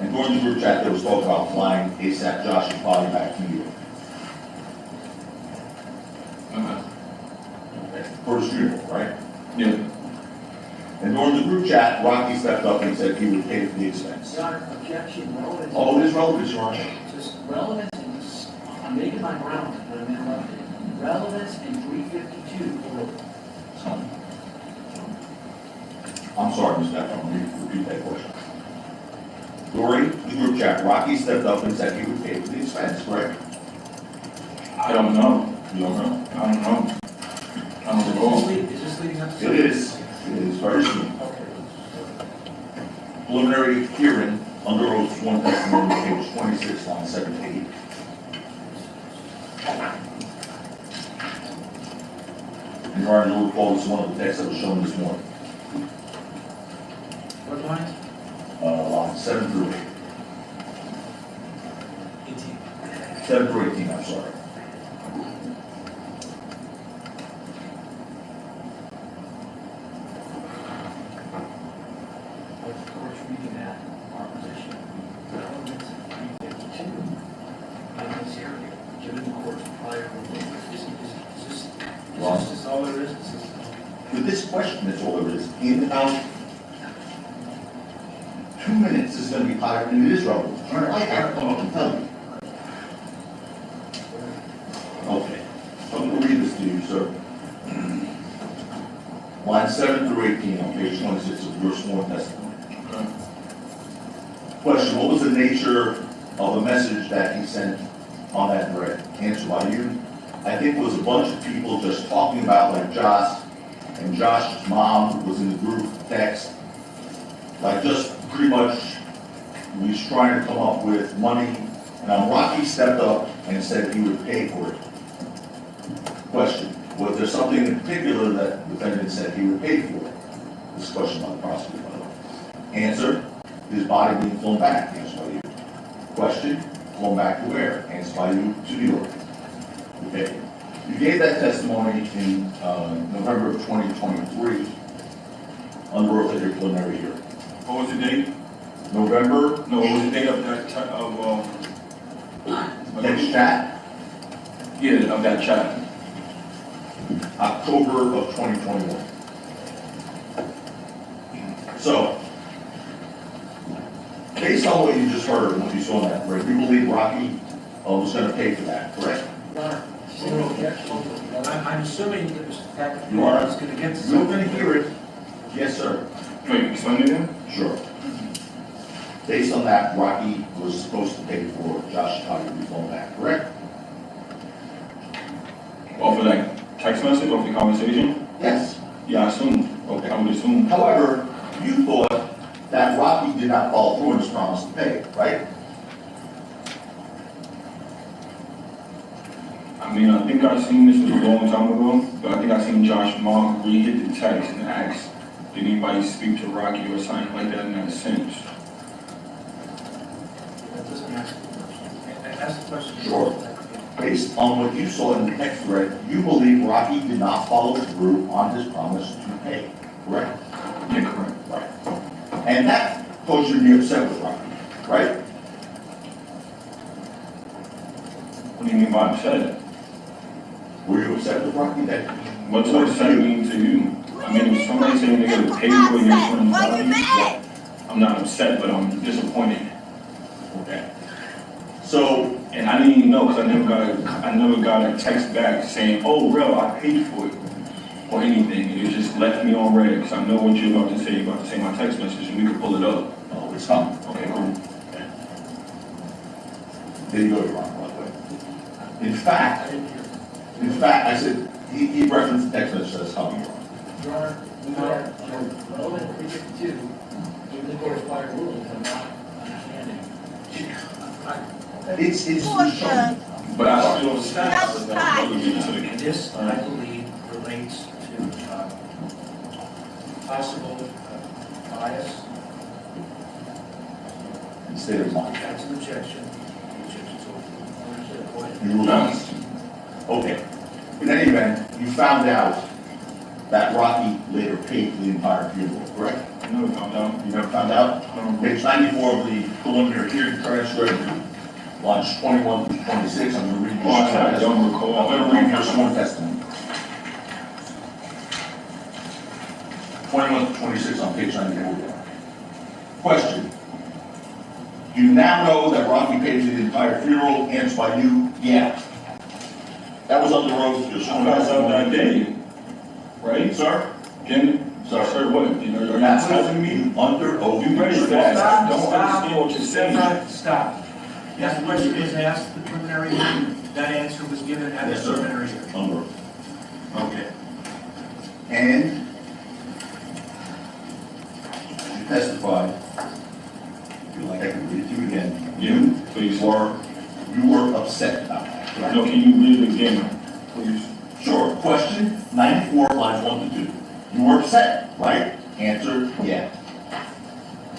And during the group chat, there was talk about flying ASAP Josh's body back to New York. Okay. For his funeral, right? Yeah. And during the group chat, Rocky stepped up and said he would pay for the expense. Your Honor, objection, relevance. Oh, it is relevant, Your Honor. Just relevance and I'm making my ground, but I'm interrupted. Relevance and 352. I'm sorry, Mr. Efron, let me repeat that question. During the group chat, Rocky stepped up and said he would pay for the expense, correct? I don't know. You don't know? I don't know. I don't recall. Is this leading up to? It is very soon. Okay. Preliminary hearing under oath sworn testimony, page 26, line 7 to 8. And Your Honor, you'll recall this is one of the texts that was shown this morning, What lines? line 7 through 8. 18. 7 through 18, I'm sorry. What the court's reading that, our position, elements 352, in this area, given the court's prior ruling. Is this all there is? Is this? With this question, that's all there is. In about 2 minutes, this is going to be higher, and it is relevant. All right, I have to come up and tell you. Okay, so I'm going to read this to you, sir. Line 7 through 18 on page 26 of your sworn testimony. Question, what was the nature of the message that he sent on that thread? Answer by you. I think it was a bunch of people just talking about like Josh, and Josh's mom was in the group text. Like just pretty much, we was trying to come up with money, and Rocky stepped up and said he would pay for it. Question, was there something in particular that the defendant said he would pay for? This question by the prosecutor, by the way. Answer, his body being flown back. Answer by you. Question, flown back to where? Answer by you, to New York. Okay. You gave that testimony in November of 2023 under oath at your preliminary hearing. What was the date? November, No, what was the date of that, next chat, yeah, of that chat? October of 2021. So, based on what you just heard and what you saw in that, right, you believe Rocky was going to pay for that, correct? I'm assuming that Mr. Patrick You are. is going to get to You're something. going to hear it. Yes, sir. Wait, explain it again? Sure. Based on that, Rocky was supposed to pay for Josh Chicago to be flown back, correct? Off of that text message, off the conversation? Yes. Yeah, I assume. Okay, I would assume. However, you thought that Rocky did not follow through on his promise to pay, right? I mean, I think I seen this was a long time ago, but I think I seen Josh's mom re-hit the text and ask, did anybody speak to Rocky or something like that in that sense? That doesn't answer the question. Ask the question. Sure. Based on what you saw in the text thread, you believe Rocky did not follow through on his promise to pay, correct? Yeah, correct. Right. And that caused you to be upset with Rocky, right? What do you mean by upset? Were you upset with Rocky that? What does upset mean to you? I mean, if somebody's saying they're gonna pay for your insurance, Why you mad? I'm not upset, but I'm disappointed. Okay. So, And I didn't even know, because I never got a text back saying, oh, real, I paid for it, or anything. It just left me on red, because I know what you're about to say. You're about to say my text message, and we can pull it up. oh, it's coming. Okay, cool. There you go, Your Honor, by the way. In I fact, didn't hear. I said, he referenced the text message that's coming, Your Honor. Your Honor, we are under relevant 352, given the court's prior rulings, I'm not understanding. It's Portia. But I still stand That's with that. fine. This, I believe, relates to possible bias. state of mind. That's an objection. Objection's overruled. Go ahead. You were honest. Okay. In any event, you found out that Rocky later paid for the entire funeral, correct? I never found out. You never found out? Page 94 of the preliminary hearing transcript, lines 21 through 26, I'm going to read Oh, I don't recall. I'm going to read your sworn testimony. 21 to 26 on page 94. Question. Do you now know that Rocky paid for the entire funeral? Answered by you, yeah. That was under oath, your I sworn found out that testimony. day, right? Sir? Again, so I heard what? Are you That's telling me? under oath. You ready for that? I don't understand what you're saying. Stop. Yes, the question was asked at the preliminary hearing. That answer was given at the Yes, sir. preliminary hearing. Under oath. Okay. And you testified, if you like, I can read it to you again. Yeah, please. You were upset about that, correct? No, can you read it again, please? Sure. Question 94, lines 1 to 2. You were upset, right? Answer, yeah.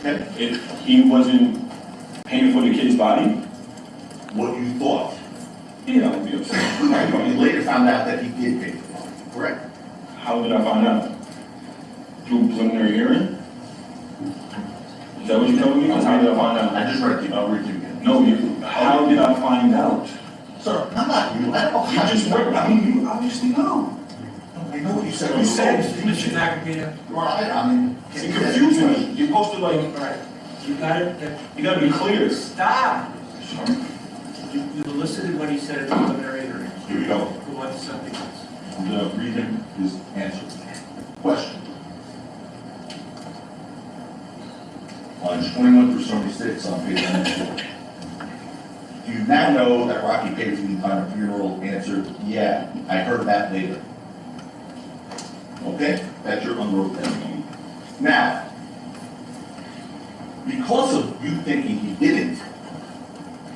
Okay. He wasn't paying for the kid's body? What you thought. Yeah, I would be upset. Right, but you later found out that he did pay for it, correct? How did I find out? Through preliminary hearing? Is that what you're telling me? Because how did I find out? I just read it to you, I'll read it to you again. No, how did I find out? Sir, I'm not you, I don't know You how just read, I mean, you obviously know. I know what you said on You the said, phone. Mr. Macapino, Right, I mean. it confused me. You're supposed to all like, right, you got it, you gotta be clear. stop. Sorry. You elicited what he said at the preliminary hearing. Here we go. Go on to something else. I'm gonna read him his answer. Question. Lines 21 through 76 on page 94. Do you now know that Rocky paid for the entire funeral? Answer, yeah, I heard that later. Okay, that's your under oath testimony. Now, because of you thinking he didn't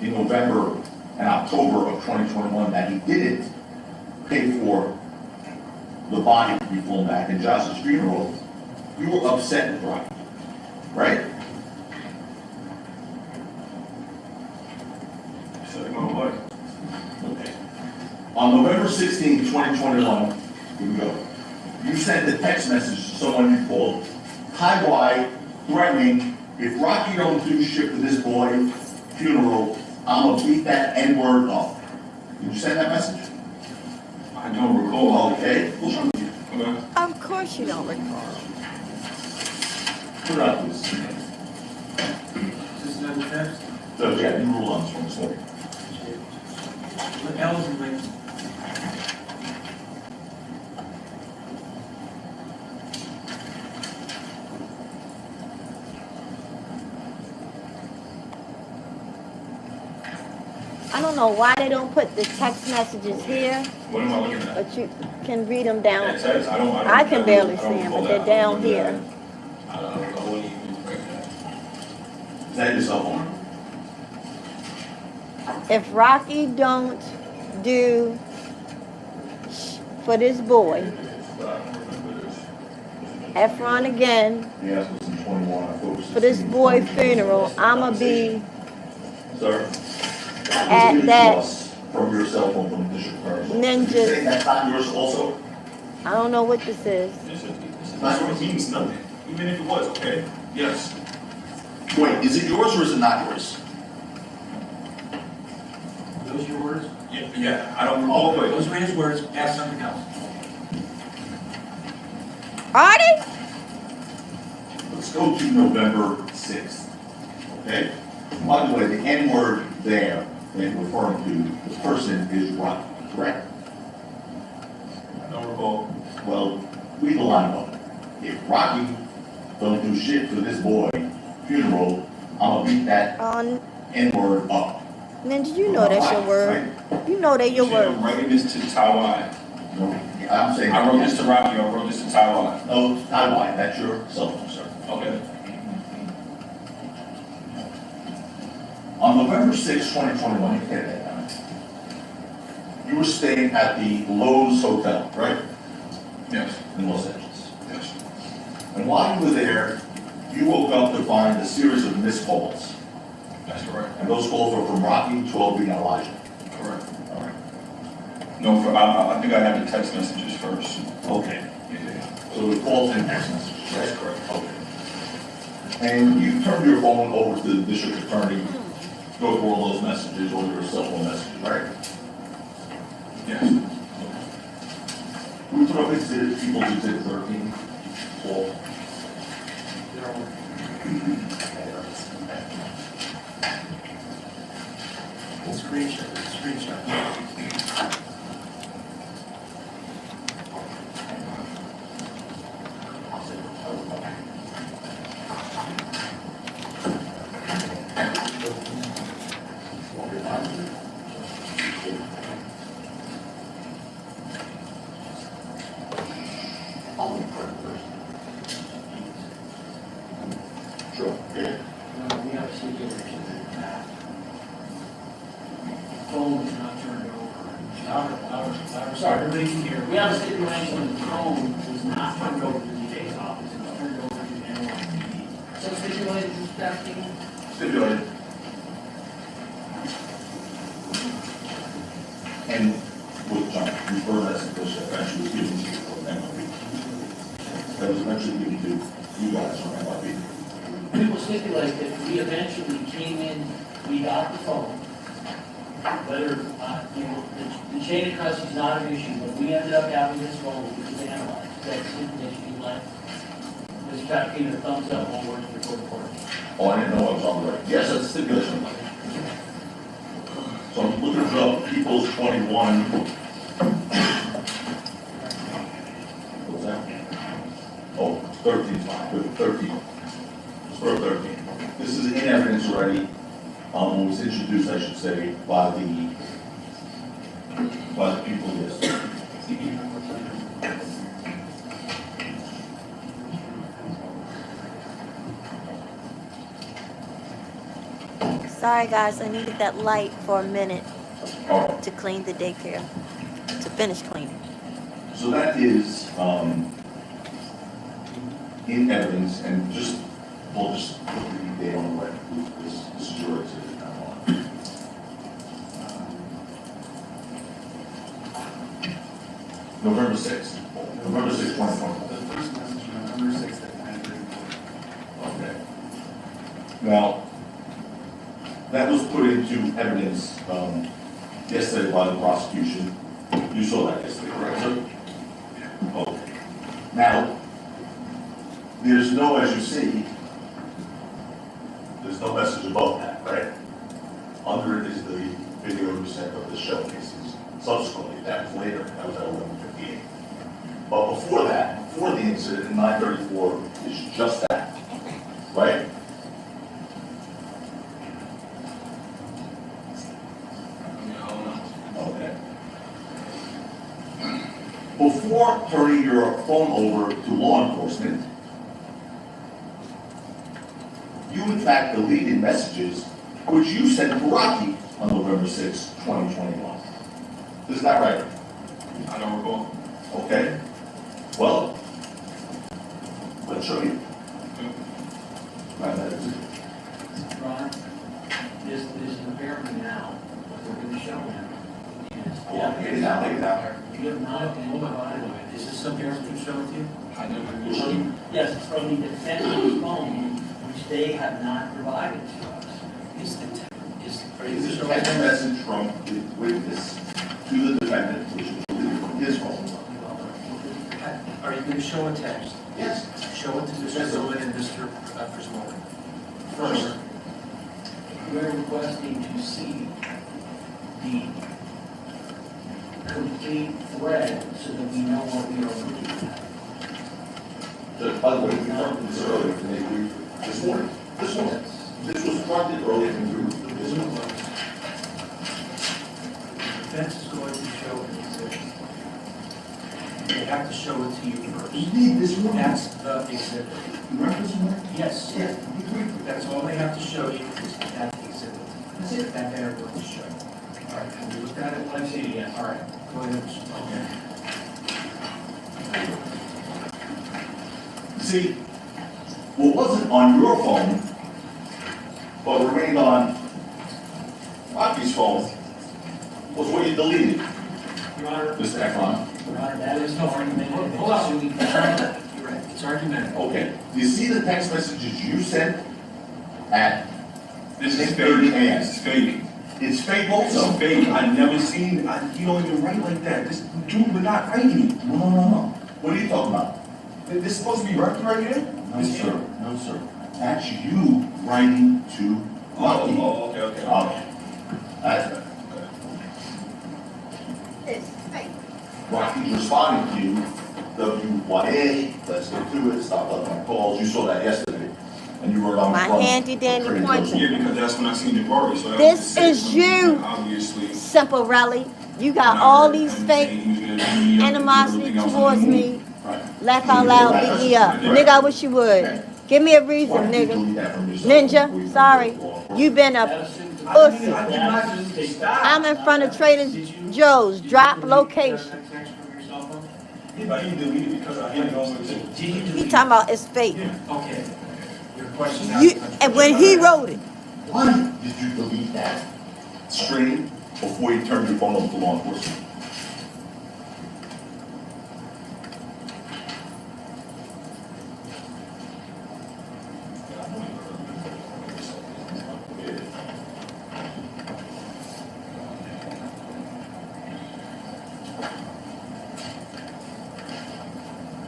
in November and October of 2021, that he didn't pay for the body to be flown back in Josh's funeral, you were upset with Rocky, right? Said it my way. Okay. On November 16, 2021, here we go. You sent a text message to someone you called, hi, why, threatening, if Rocky don't do shit for this boy funeral, I'm gonna beat that N-word up. Did you send that message? I don't recall. Okay, we'll show you. Okay. Of course you don't recall. Put it up, please. Is this another text? So, yeah, you rule on this one, sorry. Look, eligible. I don't know why they don't put the text messages here, What am I looking at? but you can read them down. That text, I don't. I can barely see I don't them, recall but they're that. down here. I wouldn't even break that. Is that your cell phone? If Rocky don't do for this boy, But I don't remember this. Efron again, Yes, it was in 21, October 16. for this boy funeral, I'ma be Sir? at Give it to that us From your cell phone from the district attorney's office. Ninja. You saying that's not yours also? I don't know what this is. This means nothing, even if it was, okay? Yes. Wait, is it yours or is it not yours? Those your words? Yeah, I don't recall, but Those were his words, ask something else. Artie? Let's go to November 6th, okay? By the way, the N-word there that you're referring to, the person is Rocky, correct? I don't recall. Well, read the line up. If Rocky don't do shit for this boy funeral, I'm gonna beat that N-word up. Ninja, you know that's your word. You know they're your Shit, I'm word. writing this to Taiwan. No, I'm saying. I wrote this to Rocky, I wrote this to Taiwan. No, Taiwan, that's your cell phone, sir. Okay. On November 6, 2021, you had that down. You were staying at the Lowe's Hotel, right? Yes, In Los Angeles. yes. And while you were there, you woke up to find a series of missed calls. That's correct. And those calls were from Rocky, 12B, and Elijah. Correct. All right. No, I think I had the text messages first. Okay. Yeah. So the calls and text messages, right? That's correct. Okay. And you turned your phone over to the district attorney, go through all those messages, all your cell phone messages, right? Yes. We put up exhibit, people exhibit 13, Paul. Screenshot. I'm sorry, everybody can hear. We have a stipulation that the phone was not turned over to the DA's office, it was turned over to the NYPD. So stipulated, Mr. Traci? Stipulated. And with John, refer that stipulation eventually was given to you from NYPD. That was eventually given to you guys from NYPD. We will stipulate that we eventually came in, we got the phone. Whether, the chain of custody is not an issue, but we ended up having this phone, which is analyzed. That's stipulation you like. Mr. Traci, give it a thumbs up on working before the court. Oh, I didn't know I was on the right. Yes, that's a stipulation. So I'm looking up People's 21. What's that? Oh, 13, fine, good, 13. Or 13. This is in evidence already. It was introduced, I should say, by the people, yes. Sorry guys, I needed that light for a minute All right. to clean the daycare, to finish cleaning. So that is in evidence, and just, we'll just put the date on the record. This is your exhibit now. November 6th. November 6th, 2020. The first message, November 6th at 9:34. Okay. Now, that was put into evidence yesterday by the prosecution. You saw that yesterday, correct, sir? Okay. Now, there's no, as you see, there's no message above that, right? Under it is the video you sent of the shell cases. Subsequently, that was later, that was at 11:58. But before that, before the incident in 9:34, is just that, right? Okay. Before turning your phone over to law enforcement, you in fact deleted messages which you sent to Rocky on November 6, 2021. Is that right? I don't recall. Okay. Well, let's show you. Right, that is it. Ron, there's an impairment now, what we're going to show him. Yeah, take it out, take it out. You have not been provided. Is this something else we can show with you? I never We'll show you. Yes, it's from the defendant's phone, which they have not provided to us. Is the, are you This is a showing text them? message from the witness to the defendant, which is deleted from his phone. Are you going to show a text? Yes. Show it to Mr. Zillin and Mr. Frismore. First, We're requesting to see the complete thread so that we know what we are looking at. By the way, we talked this earlier, and they agreed this morning. This one. This was fronted earlier and we agreed this one. the defense is going to show an exhibit. They have to show it to you first. We need this one. That's the exhibit. You remember this one? Yes. Yeah, we agreed. That's all they have to show you is that exhibit. That's it. That they're going to show. All right, have you looked at it? I've seen it, yes. All right, go ahead. Okay. See, what wasn't on your phone, but remained on Rocky's phone, was what you deleted, Your Honor, Mr. Ekron. Your Honor, that is no argument. Hold on. You're right, it's argumentative. Okay, do you see the text messages you sent at This is 6:30 fake. a.m.? This is fake. It's fake This also. is fake. I never seen, you don't even write like that. This dude would not write me. No. What are you talking about? This is supposed to be Rocky right here? No, sir. No, sir. That's you writing to Rocky. Okay. Okay. That's better. Rocky's responding to you, WYA, let's get to it, stop letting my calls. You saw that yesterday, and you were on My front. handy dandy Pretty pointer. close. Yeah, because that's when I seen the party, so. This is you. Obviously. Simple Rally. You got all these fake animosity towards me. Right. Laugh out loud, beat me up. Nigga, I wish you would. Give me a reason, Why did you nigga. delete that from yourself before you Ninja, sorry. went to law? You been That a assumes. pussy. I did not just stop. I'm in front of Traders Did you? Joe's drop Did you delete location. that text from your cell phone? If I didn't delete it because I handed over to. Did you He delete? talking about it's fake. Okay. Your question now. You and when he wrote it, Why did you delete that string before you turned your phone over to law enforcement?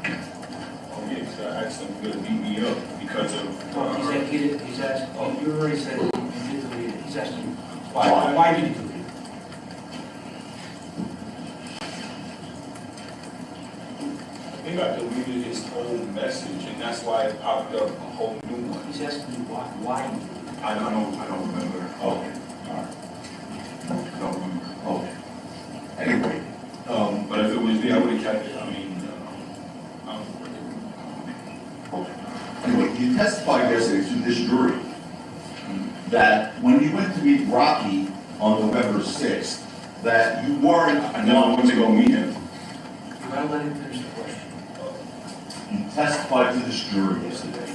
Oh, yeah, 'cause I asked him to beat me up because of. He's asking, oh, you already said you did delete it. He's asking, Why? why did you delete it? I think I deleted his whole message, and that's why it popped up a whole new one. He's asking you why you did it. I don't remember. Okay, all right, I don't remember. okay. Anyway, But if it was there, I would have kept it. I mean, okay. Anyway, you testified yesterday to this jury that when you went to meet Rocky on November 6th, that you weren't. I know I went to go meet him. You gotta let him finish the question. You testified to this jury yesterday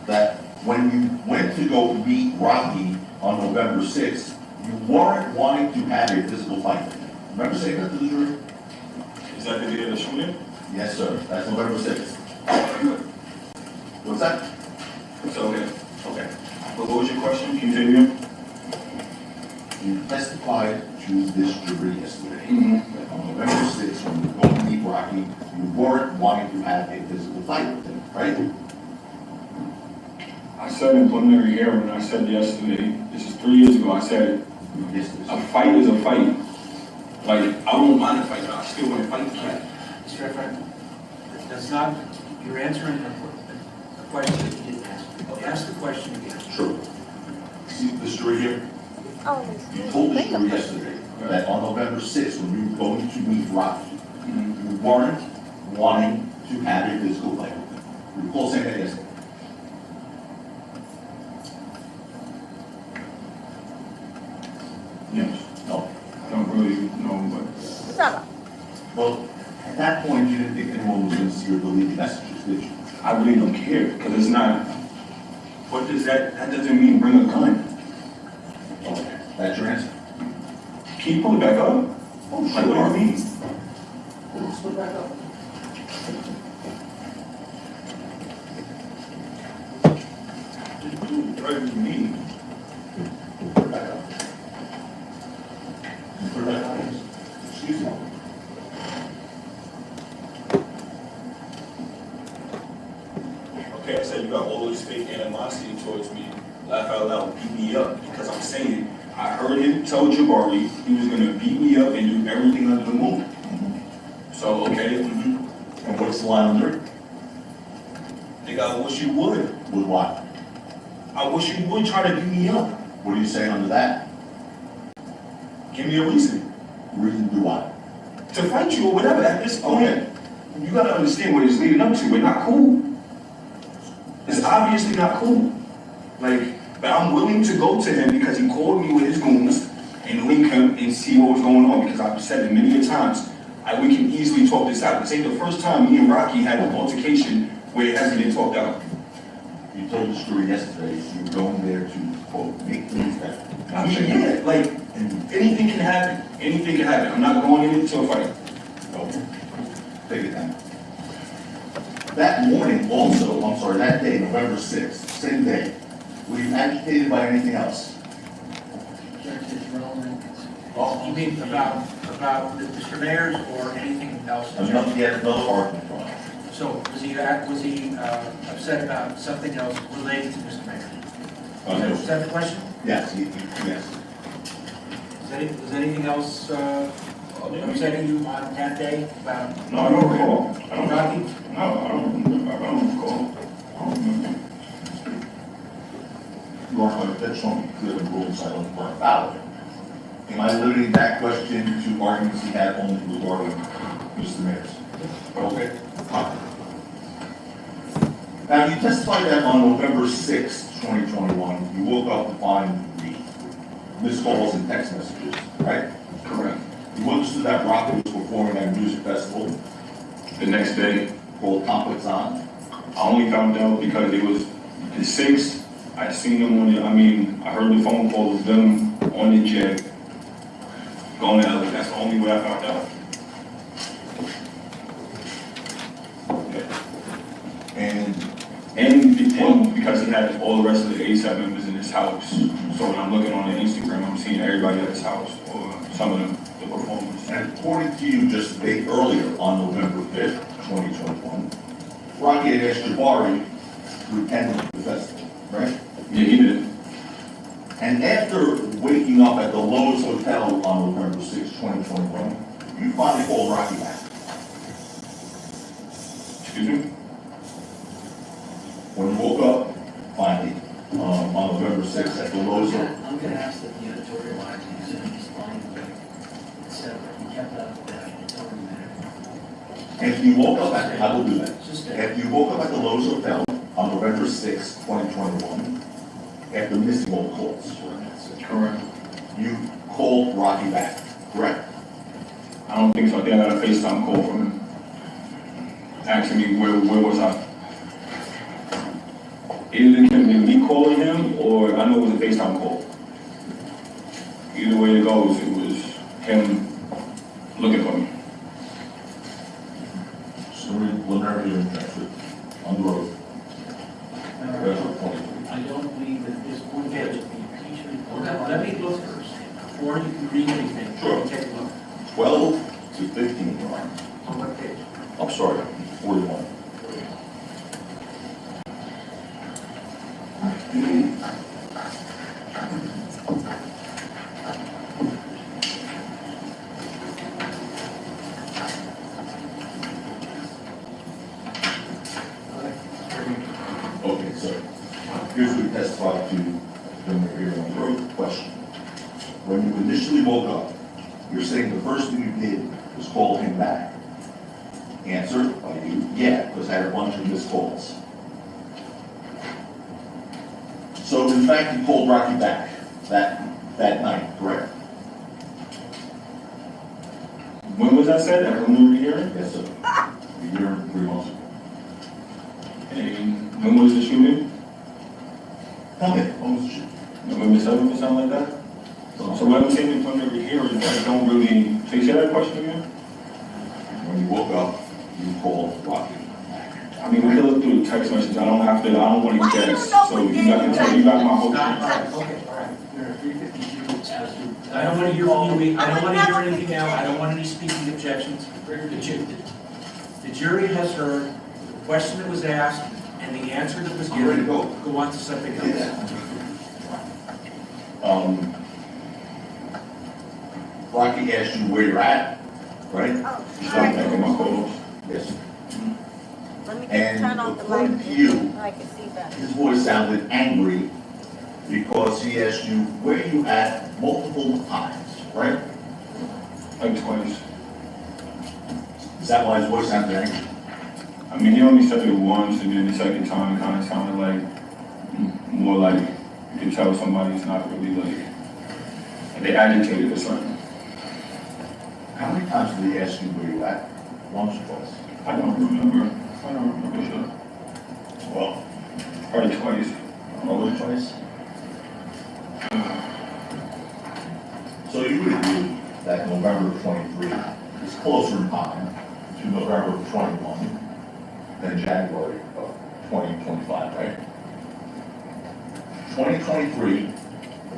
that when you went to go meet Rocky on November 6th, you weren't wanting to have a physical fight with him. Remember saying that to the jury? Is that the day of the shooting? Yes, sir. That's November 6th. What's that? It's okay. Okay. But what was your question? Continue. You testified to this jury yesterday Mhm. that on November 6th, when you were going to meet Rocky, you weren't wanting to have a physical fight with him, right? I said in preliminary hearing, I said yesterday, this is 3 years ago, I said, Yes, a fight is a fight. Like, I don't mind a fight, but I still want to fight the fight. Mr. Efron, that's not, you're answering a question that you didn't ask. Ask the question again. True. See this jury here? You told this jury yesterday that on November 6th, when you were going to meet Rocky, you weren't wanting to have a physical fight with him. You recall saying that yesterday? Yes. No. I don't really know, but shut up. Well, at that point, you didn't think anyone was going to see your deleted messages, did you? I really don't care, because it's not, what does that doesn't mean bring a gun. Okay. That's your answer? Can you pull it back up? Oh, Like, what do you mean? Let's put it back up. What do you mean? Put it back up. Put it back up. Excuse me. Okay, I said you got all this fake animosity towards me, laugh out loud, beat me up, because I'm saying, I heard him tell Jabari he was gonna beat me up and do everything under the moon. So, okay, And what's the line under it? nigga, I wish you would. With what? I wish you would try to beat me up. What are you saying under that? Give me a reason Reason to do what? to fight you or whatever. At this point, you gotta understand what it's leading up to. We're not cool. It's obviously not cool. Like, but I'm willing to go to him because he called me with his goons and link him and see what was going on, because I've said it many a times. We can easily talk this out. This ain't the first time me and Rocky had an altercation where it hasn't been talked out. You told the story yesterday, you were going there to, quote, make things better. I mean, yeah, like, anything can happen. Anything can happen. I'm not going into a fight. Okay. Take it down. That morning also, I'm sorry, that day, November 6th, same day, were you agitated by anything else? It's relevant. Oh, You mean about Mr. Mayor's or anything else? Another, yet another argument going on. So was he upset about something else related to Mr. Mayor? Is that the question? Yes, yes. Was anything else upsetting you on that day about No, I don't recall. Rocky? No, I don't recall. I don't remember. Your Honor, that's shown clear and rule silent for valid. Am I limiting that question to arguments he had only regarding Mr. Mayor's? Okay. Fine. Now, you testified that on November 6th, 2021, you woke up to find the missed calls and text messages, right? Correct. You understood that Rocky was performing at a music festival The next day, called Complex On? I only found out because it was the 6th. I seen them on the, I heard the phone call of them on the jet going to LA. That's the only way I found out. And And because he had all the rest of the ASAP members in his house. So when I'm looking on the Instagram, I'm seeing everybody at his house, or some of them, the performers. And according to you, just a day earlier, on November 5th, 2021, Rocky had asked Jabari to attend the festival, right? Yeah, he did. And after waking up at the Lowe's Hotel on November 6th, 2021, you finally called Rocky back. Excuse me? When you woke up, finally, on November 6th at the Lowe's Hotel. I'm gonna ask that the editorialize these and explain, et cetera. He kept up with that, it's over there. After you woke up at, I will do that. Just After you woke up at the Lowe's Hotel on November 6th, 2021, after missing all calls, Correct. you called Rocky back, correct? I don't think so. I think I got a FaceTime call from him. Asking me where was I? Either it could be me calling him, or I know it was a FaceTime call. Either way it goes, it was him looking for me. Story preliminary hearing transcript on the road. February 23. I don't believe that this point is the impeachment. Let me look first, before you can read anything. Sure. Take a look. 12 to 15, Your Honor. On what page? I'm sorry, 41. Okay, so here's what we testified to when we were here on the road. Question. When you initially woke up, you're saying the first thing you did was call him back. Answer by you, yeah, because I had a bunch of missed calls. So in fact, you called Rocky back that night, correct? When was that said? At preliminary hearing? Yes, sir. A year and 3 months ago. And when was the shooting? Tell me, what was the shit? November 7th or something like that? So when I'm saying in preliminary hearing, I don't really, so you say that question again? When you woke up, you called Rocky. I mean, we can look through the text message. I don't want Why to you guess. know So we you got, didn't you got my whole. All right, okay, all right. There are 352 as to. I don't want to hear from you, I don't want to hear anything now, I don't want any speaking objections. The jury has heard the question that was asked and the answer that was I'm ready to given. go. Go on to something else. Rocky asked you where you're at, right? Oh, You all started right. making my calls. Yes. Let me And turn off the light. according to you, so I can see better. his voice sounded angry because he asked you where you at multiple times, right? Like twice. Is that why his voice sounded angry? I mean, he only said it once, and then the second time it kind of sounded like, more like, you can tell somebody's not really like, they agitated or something. How many times did he ask you where you at? Once or twice? I don't remember, sure. Well, Probably twice. probably twice. So you would agree that November 23 is closer in time to November 21 than January of 2025, right? 2023,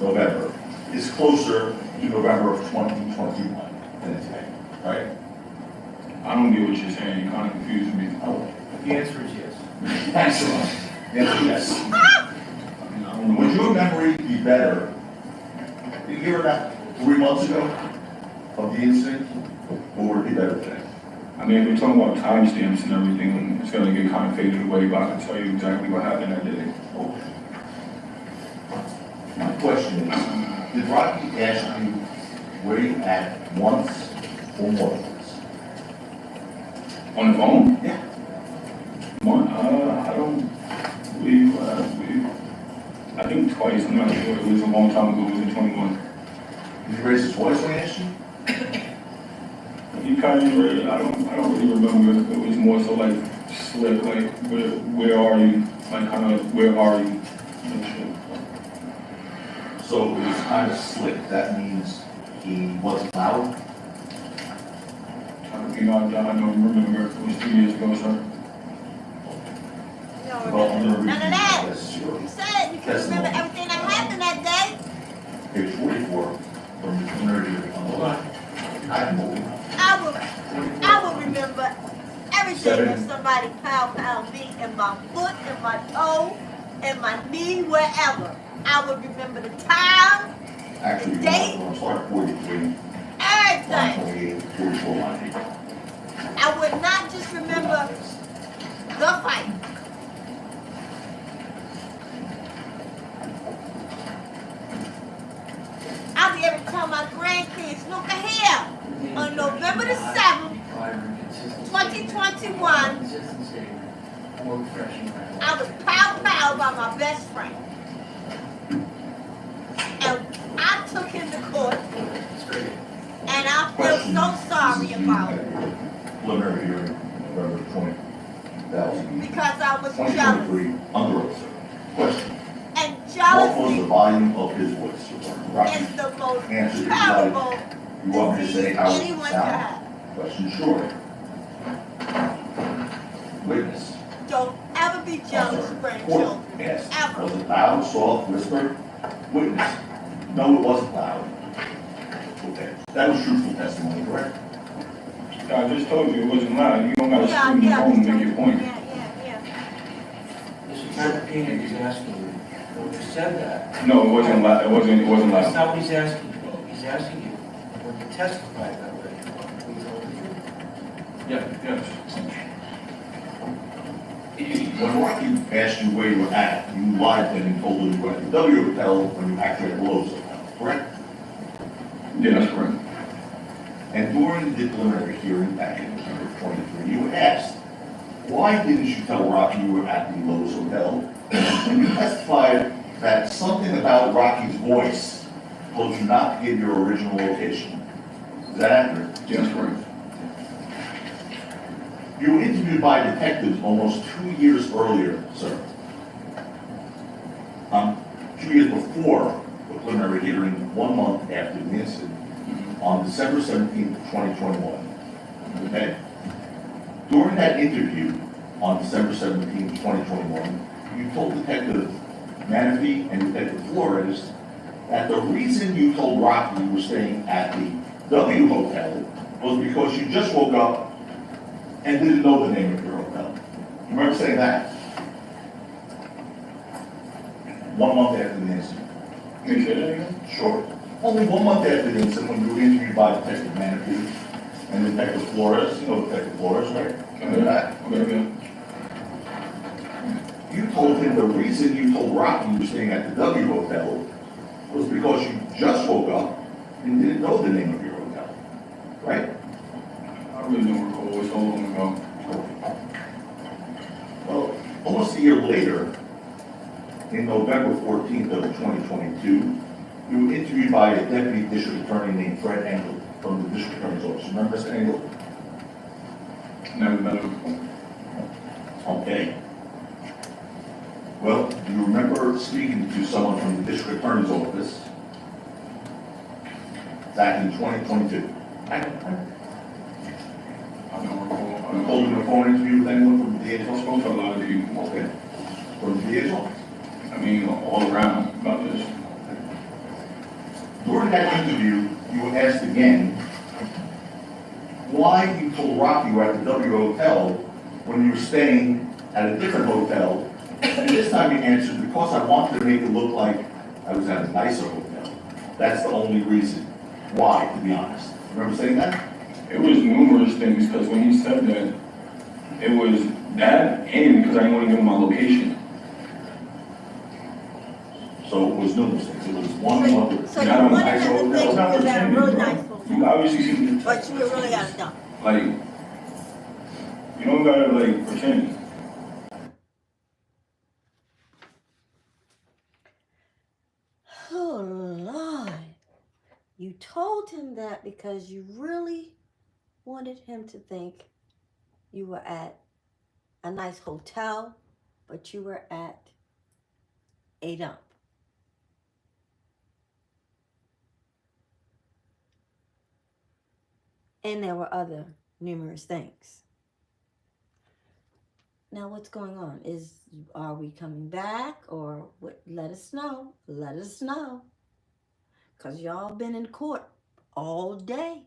November, is closer to November of 2021 than today, right? I don't get what you're saying, you kind of confused me. Oh, The answer is yes. excellent. Yes. I mean, I don't know. Would your memory be better a year and 3 months ago of the incident, or would it be better today? I mean, if we're talking about timestamps and everything, it's gonna get kind of faded away, but I can tell you exactly what happened that day. My question is, did Rocky ask you where you at once or more than once? On the phone? Yeah. One, I don't believe, I think twice, I'm not sure, it was a long time ago, it was in 21. Did he raise his voice when he asked you? you kind of, I don't really remember. It was more so like slick, like where are you? Like kind of where are you? And shit. So it was kind of slick. That means he wasn't loud. I don't remember. It was 2 years ago, sir. You don't Well, I'm remember gonna none of repeat that. this. Sure. You said you can remember everything that happened that day. Page 44 from the preliminary hearing on the line. I can move. I will remember everything that somebody pound me in my foot, in my toe, in my knee, wherever. I will remember the time, Actually, date, I'm start 43, line everything. 28, 44, line 8. I would not just remember the fight. I'll be able to tell my grandkids, look here, on November the 7th, 2021, I was pow by my best friend. And I took him to court, and I feel so sorry about it. Preliminary hearing, November 20, 2000. Because I was jealous. 2023, under oath, sir. Question. And What was the jealousy volume of his voice, sir? Rocky. is the most Answer is terrible You want me to say disease how it anyone can sounded? have. Question short. Witness. Don't ever be jealous, Court. grandchildren. Yes. Ever. Was it loud, soft, whisper? Witness. No, it wasn't loud. Okay. That was truthful testimony, correct? I just told you it wasn't loud. You don't gotta Yeah, scream yeah, home and just make your point. yeah. Mr. Traci is asking you, when you said that, No, it wasn't loud. It wasn't that's loud. not what he's asking you. He's asking you, when you testified that way, we told the truth. Yeah, yes. When Rocky asked you where you were at, you lied to him and told him you were at the W Hotel when you actually at the Lowe's Hotel, correct? Yeah, that's correct. And during the preliminary hearing back in November 23, you were asked, why didn't you tell Rocky you were at the Lowe's Hotel? And you testified that something about Rocky's voice told you not to give your original location. Is that accurate? Yeah, that's correct. You were interviewed by detectives almost 2 years earlier, sir. 2 years before the preliminary hearing, 1 month after the incident, on December 17th, 2021. Okay? During that interview on December 17th, 2021, you told Detective Manafee and Detective Flores that the reason you told Rocky you were staying at the W Hotel was because you just woke up and didn't know the name of your hotel. You remember saying that? 1 month after the incident. Can you say that again? Sure. Only 1 month after the incident, when you were interviewed by Detective Manafee and Detective Flores, you know Detective Flores, right? Remember that? Okay. You told him the reason you told Rocky you were staying at the W Hotel was because you just woke up and didn't know the name of your hotel, right? I really don't recall. It was so long ago. Well, almost a year later, in November 14th of 2022, you were interviewed by a deputy district attorney named Fred Engel from the district attorney's office. Remember Mr. Engel? Never met him. Okay. Well, do you remember speaking to someone from the district attorney's office back in 2022? I don't recall. You told him a phone interview with anyone from the DA's I office? spoke to a lot of people. Okay. From the DA's office? I mean, all around about this. During that interview, you were asked again why you told Rocky you were at the W Hotel when you were staying at a different hotel. And this time you answered, because I wanted to make it look like I was at a nicer hotel. That's the only reason. Why, to be honest? Remember saying that? It was numerous things, because when he said that, it was that and because I didn't want to give him my location. So it was numerous things. It was one month. So you wanted them to think you was at a really nice You hotel, obviously see the, but you were really at a dump. like, you don't gotta, like, pretend. Oh, Lord. You told him that because you really wanted him to think you were at a nice hotel, but you were at a dump. And there were other numerous things. Now, what's going on? Are we coming back or what? Let us know. Let us know. Because y'all been in court all day.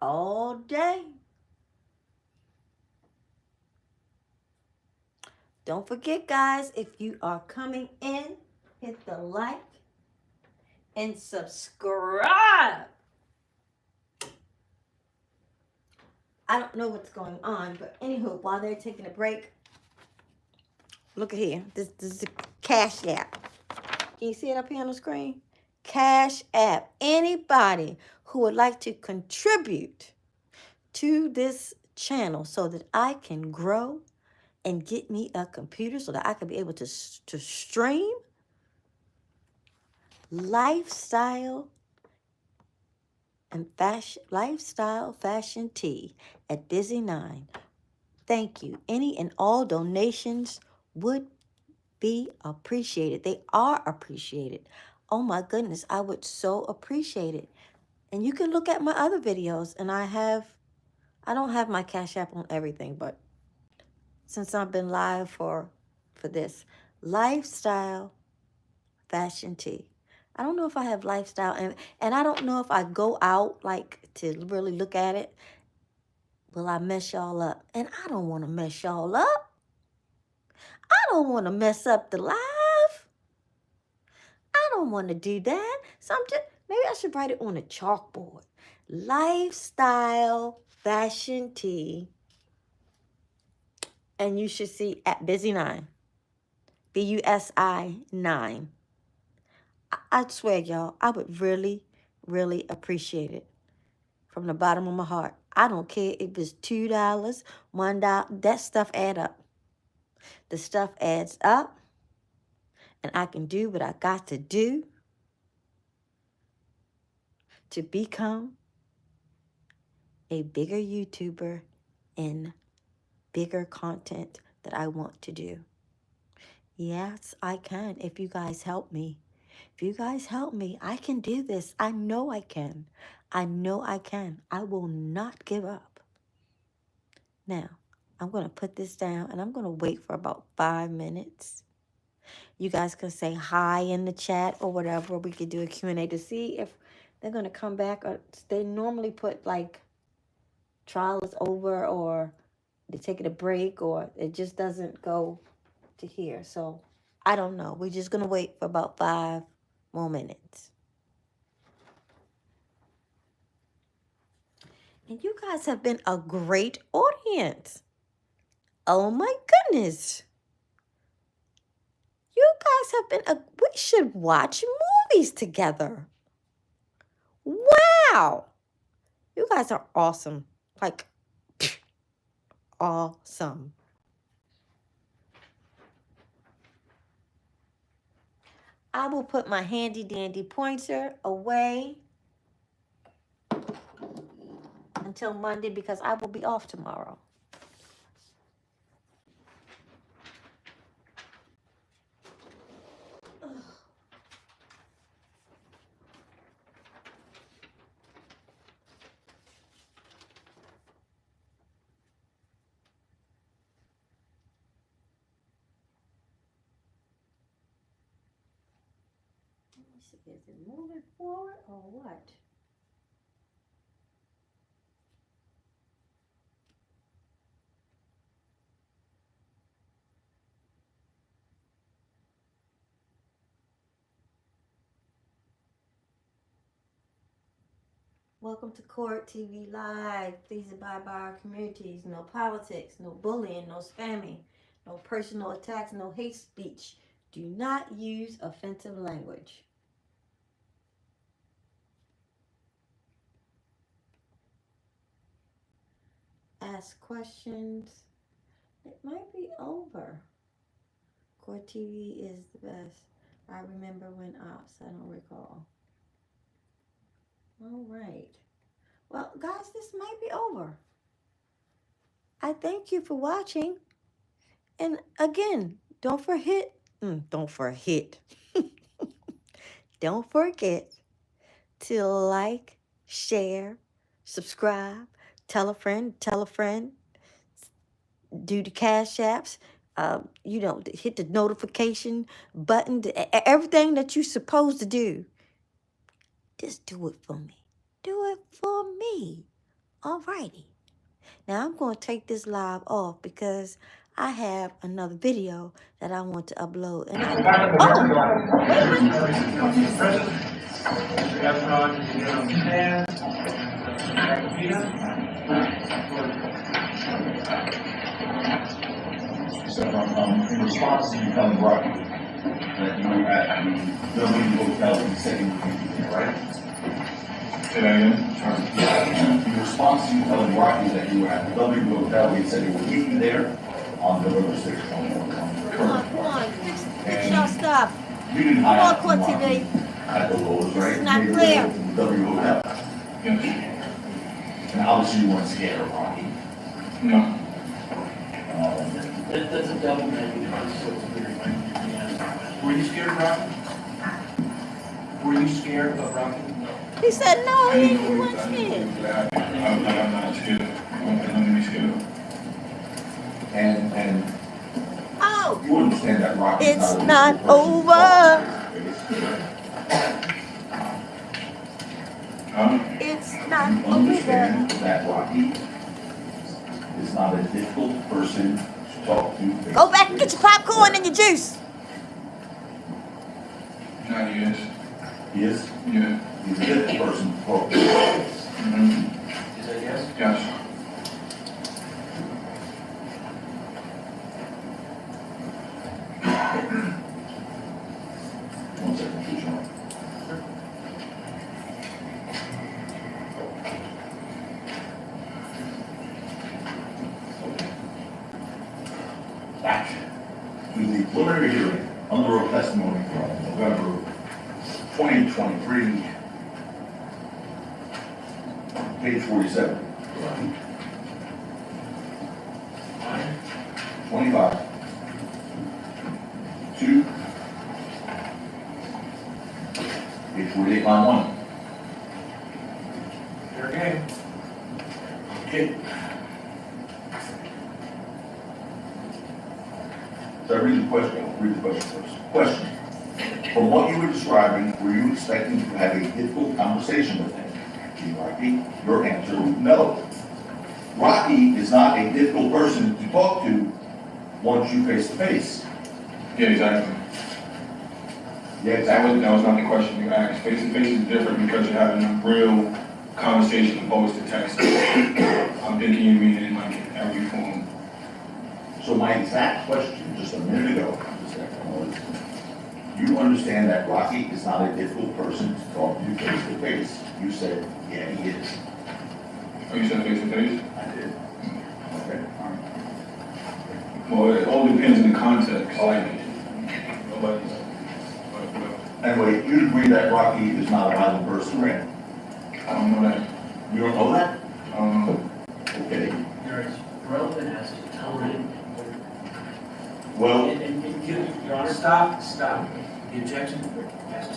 All day. Don't forget, guys, if you are coming in, hit the like and subscribe. I don't know what's going on, but anywho, while they're taking a break, look at here. This is the Cash App. Can you see it up here on the screen? Cash App. Anybody who would like to contribute to this channel so that I can grow and get me a computer so that I can be able to stream lifestyle and fashion tea at Busy 9. Thank you. Any and all donations would be appreciated. They are appreciated. Oh my goodness, I would so appreciate it. And you can look at my other videos, and I don't have my Cash App on everything, but since I've been live for this lifestyle fashion tea. I don't know if I have lifestyle, and I don't know if I go out like to really look at it. Will I mess y'all up? And I don't want to mess y'all up. I don't want to mess up the live. I don't want to do that. So maybe I should write it on a chalkboard. Lifestyle fashion tea. And you should see at Busy 9. BUSI 9. I swear, y'all, I would really, really appreciate it from the bottom of my heart. I don't care if it's $2, $1. That stuff add up. The stuff adds up, and I can do what I got to do to become a bigger YouTuber and bigger content that I want to do. Yes, I can if you guys help me. If you guys help me, I can do this. I know I can. I know I can. I will not give up. Now, I'm going to put this down, and I'm going to wait for about 5 minutes. You guys can say hi in the chat or whatever. We could do a Q&A to see if they're going to come back. Or they normally put, like, trial is over, or they're taking a break, or it just doesn't go to here. So, I don't know. We're just going to wait for about 5 more minutes. And you guys have been a great audience. Oh my goodness. You guys have been we should watch movies together. Wow. You guys are awesome. Like, awesome. I will put my handy dandy pointer away until Monday because I will be off tomorrow. Let me see, is it moving forward or what? Welcome to Court TV Live. Please abide by our communities. No politics, no bullying, no spamming, no personal attacks, no hate speech. Do not use offensive language. Ask questions. It might be over. Court TV is the best. I remember when ops. I don't recall. All right. Well, guys, this might be over. I thank you for watching. And again, don't forget, don't forget to like, share, subscribe, tell a friend, do the cash apps, hit the notification button, everything that you're supposed to do. Just do it for me. Do it for me. Alrighty. Now I'm going to take this live off because I have another video that I want to upload. And oh, wait a minute. So, in response to you telling Rocky that you were at the W Hotel and said you would be there, right? Say that again? In response to you telling Rocky that you were at the W Hotel, he said he would meet you there on November 6th, 2021. Come on. Fix your stuff. You didn't Come hide on, out Court from Rocky TV. at the Lowe's, right? It's not You made clear. your way to the W Hotel. Yes. And obviously you weren't scared of Rocky. No. That's a double negative, so it's very, yeah. Were you scared of Rocky? Were you scared of Rocky? He said no, I he didn't know wasn't scared. I'm not scared. I'm not gonna be scared. And Oh, you understand that Rocky is it's not a not difficult person to over. talk to. Huh? It's You not understand over. that Rocky is not a difficult person to talk to. Go back and get your popcorn and your juice. Not yes. He is, Yeah. he's a difficult person to talk to. Mm-hmm. Is that yes? Yes. One second, please, Sean. Back to the preliminary hearing, under oath testimony from November 2023, page 47. 25. 2. Page 48, line 1. Fair game. Okay. So I read the question, I'll read the question first. Question. From what you were describing, were you expecting to have a difficult conversation with him? Rocky, your answer, no. Rocky is not a difficult person to talk to once you face to face. Yeah, exactly. Yeah, That was not the question you asked. Face to face is different because you're having a real conversation opposed to text. I'm thinking you mean in like every form. So my exact question just a minute ago was, you understand that Rocky is not a difficult person to talk to face to face. You said, yeah, he is. Oh, you said face to face? I did. Okay, all right. Well, it all depends on the context. Nobody's. Anyway, you agree that Rocky is not a violent person, right? I don't know that. You don't know that? I don't know. Okay. You're as relevant as to time. Well, And Your Honor, Stop. The objection as to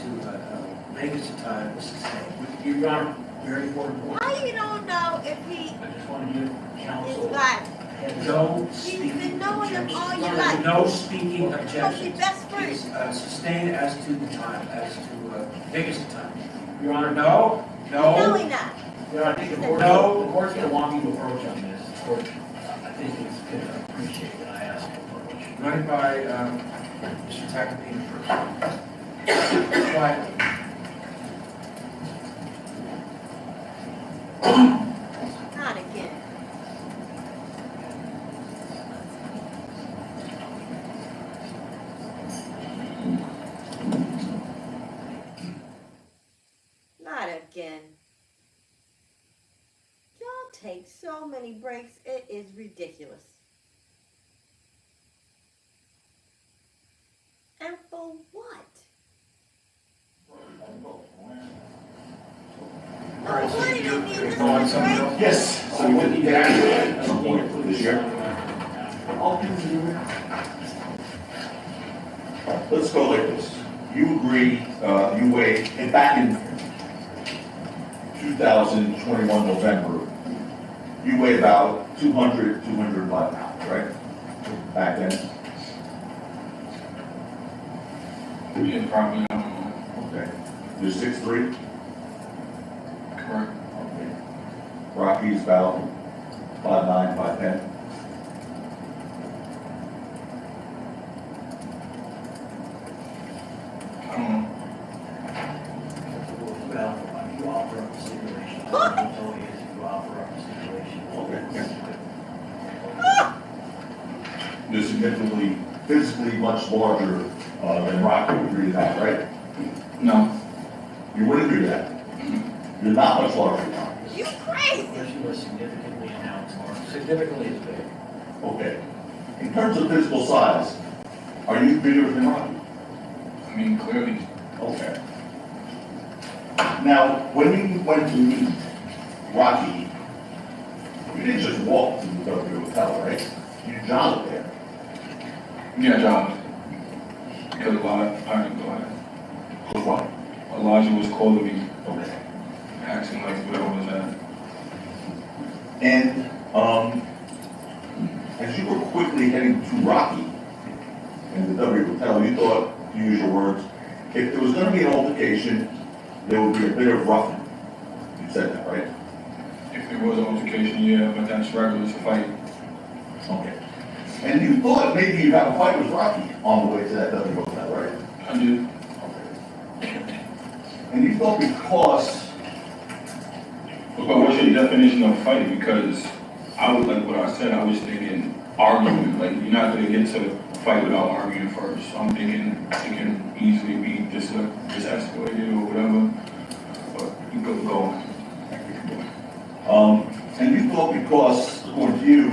Vegas time was the same. Your Honor, very important point. Why you don't know if he I just want to give is counsel black? No You've speaking been knowing him all your objection. life. No speaking Supposed to be objection. best friends. Is sustained as to the time, as to Vegas time. Your Honor, No. No, he not. Your Honor, I think the court's going to want me to approach on this. The court, I think it's going to appreciate that I asked to approach. Run it by Mr. Tacopina first. Quietly. Not again. Not again. Y'all take so many breaks, it is ridiculous. And for what? All right, so you're going something else? Yes, so we would need to act at some point for this year. Let's go like this. You agree, you weighed, and back in 2021 November, you weighed about 205 pounds, right? Back then? Yeah, probably, I don't know. Okay. You're 6'3"? Correct. Okay. Rocky's about 5'9", 5'10". I don't know. Well, you offer up the stipulation. All I told you is you offer up the stipulation. You're significantly, physically much larger than Rocky, you agree to that, right? No. You would agree to that? You're not much larger than Rocky. You crazy. Question was significantly announced, Mark. Significantly is big. Okay. In terms of physical size, are you bigger than Rocky? I mean, clearly. Okay. Now, when you went to meet Rocky, you didn't just walk to the W Hotel, right? You jogged there. Yeah, John. Because I didn't go ahead. For what? Elijah was calling me, Okay. asking like where I was at. And as you were quickly heading to Rocky in the W Hotel, you thought, to use your words, if there was going to be an altercation, there would be a bit of roughing. You said that, right? If there was an altercation, yeah, but that's regular to fight. Okay. And you thought maybe you'd have a fight with Rocky on the way to that W Hotel, right? I did. Okay. And you thought because, But what's your definition of fight? Because I was like what I said, I was thinking arguing. Like you're not gonna get to fight without arguing first. So I'm thinking it can easily be just escalated or whatever. But you could go. and you thought because, according to you,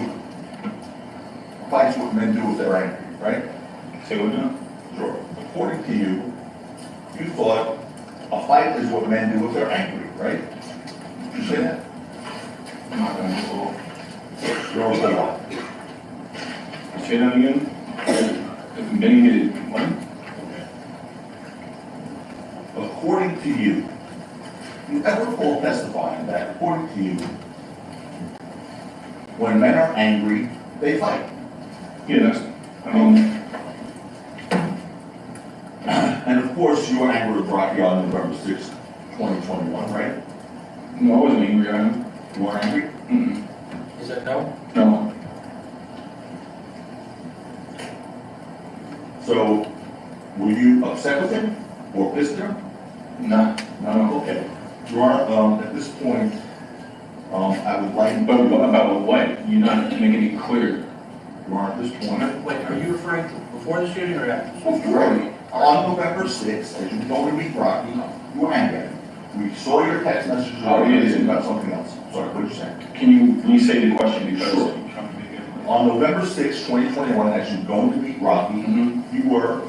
fights what men do if they're angry, right? Say what now? Sure. According to you, you thought a fight is what men do if they're angry, right? Did you say that? I'm not gonna go. You're always like, Say that again? If men get it, what? according to you, you ever recall testifying that according to you, when men are angry, they fight? Yeah, that's, I mean, And of course, you were angry with Rocky on November 6th, 2021, right? no, I wasn't angry at him. You weren't angry? Mm-mm. Is that no? No. So, were you upset with him or pissed at him? Nah. No, okay. You are, at this point, I would like, But about what? You're not making it clear. you are at this point, Wait, are you referring to before the shooting or after? right, on November 6th, as you were going to meet Rocky, you were angry at him. We saw your text messages Oh, yeah, yeah. about something else. Sorry, what did you say? Can you restate the question because Sure. I'm trying to make it. On November 6th, 2021, as you were going to meet Rocky, Mhm. you were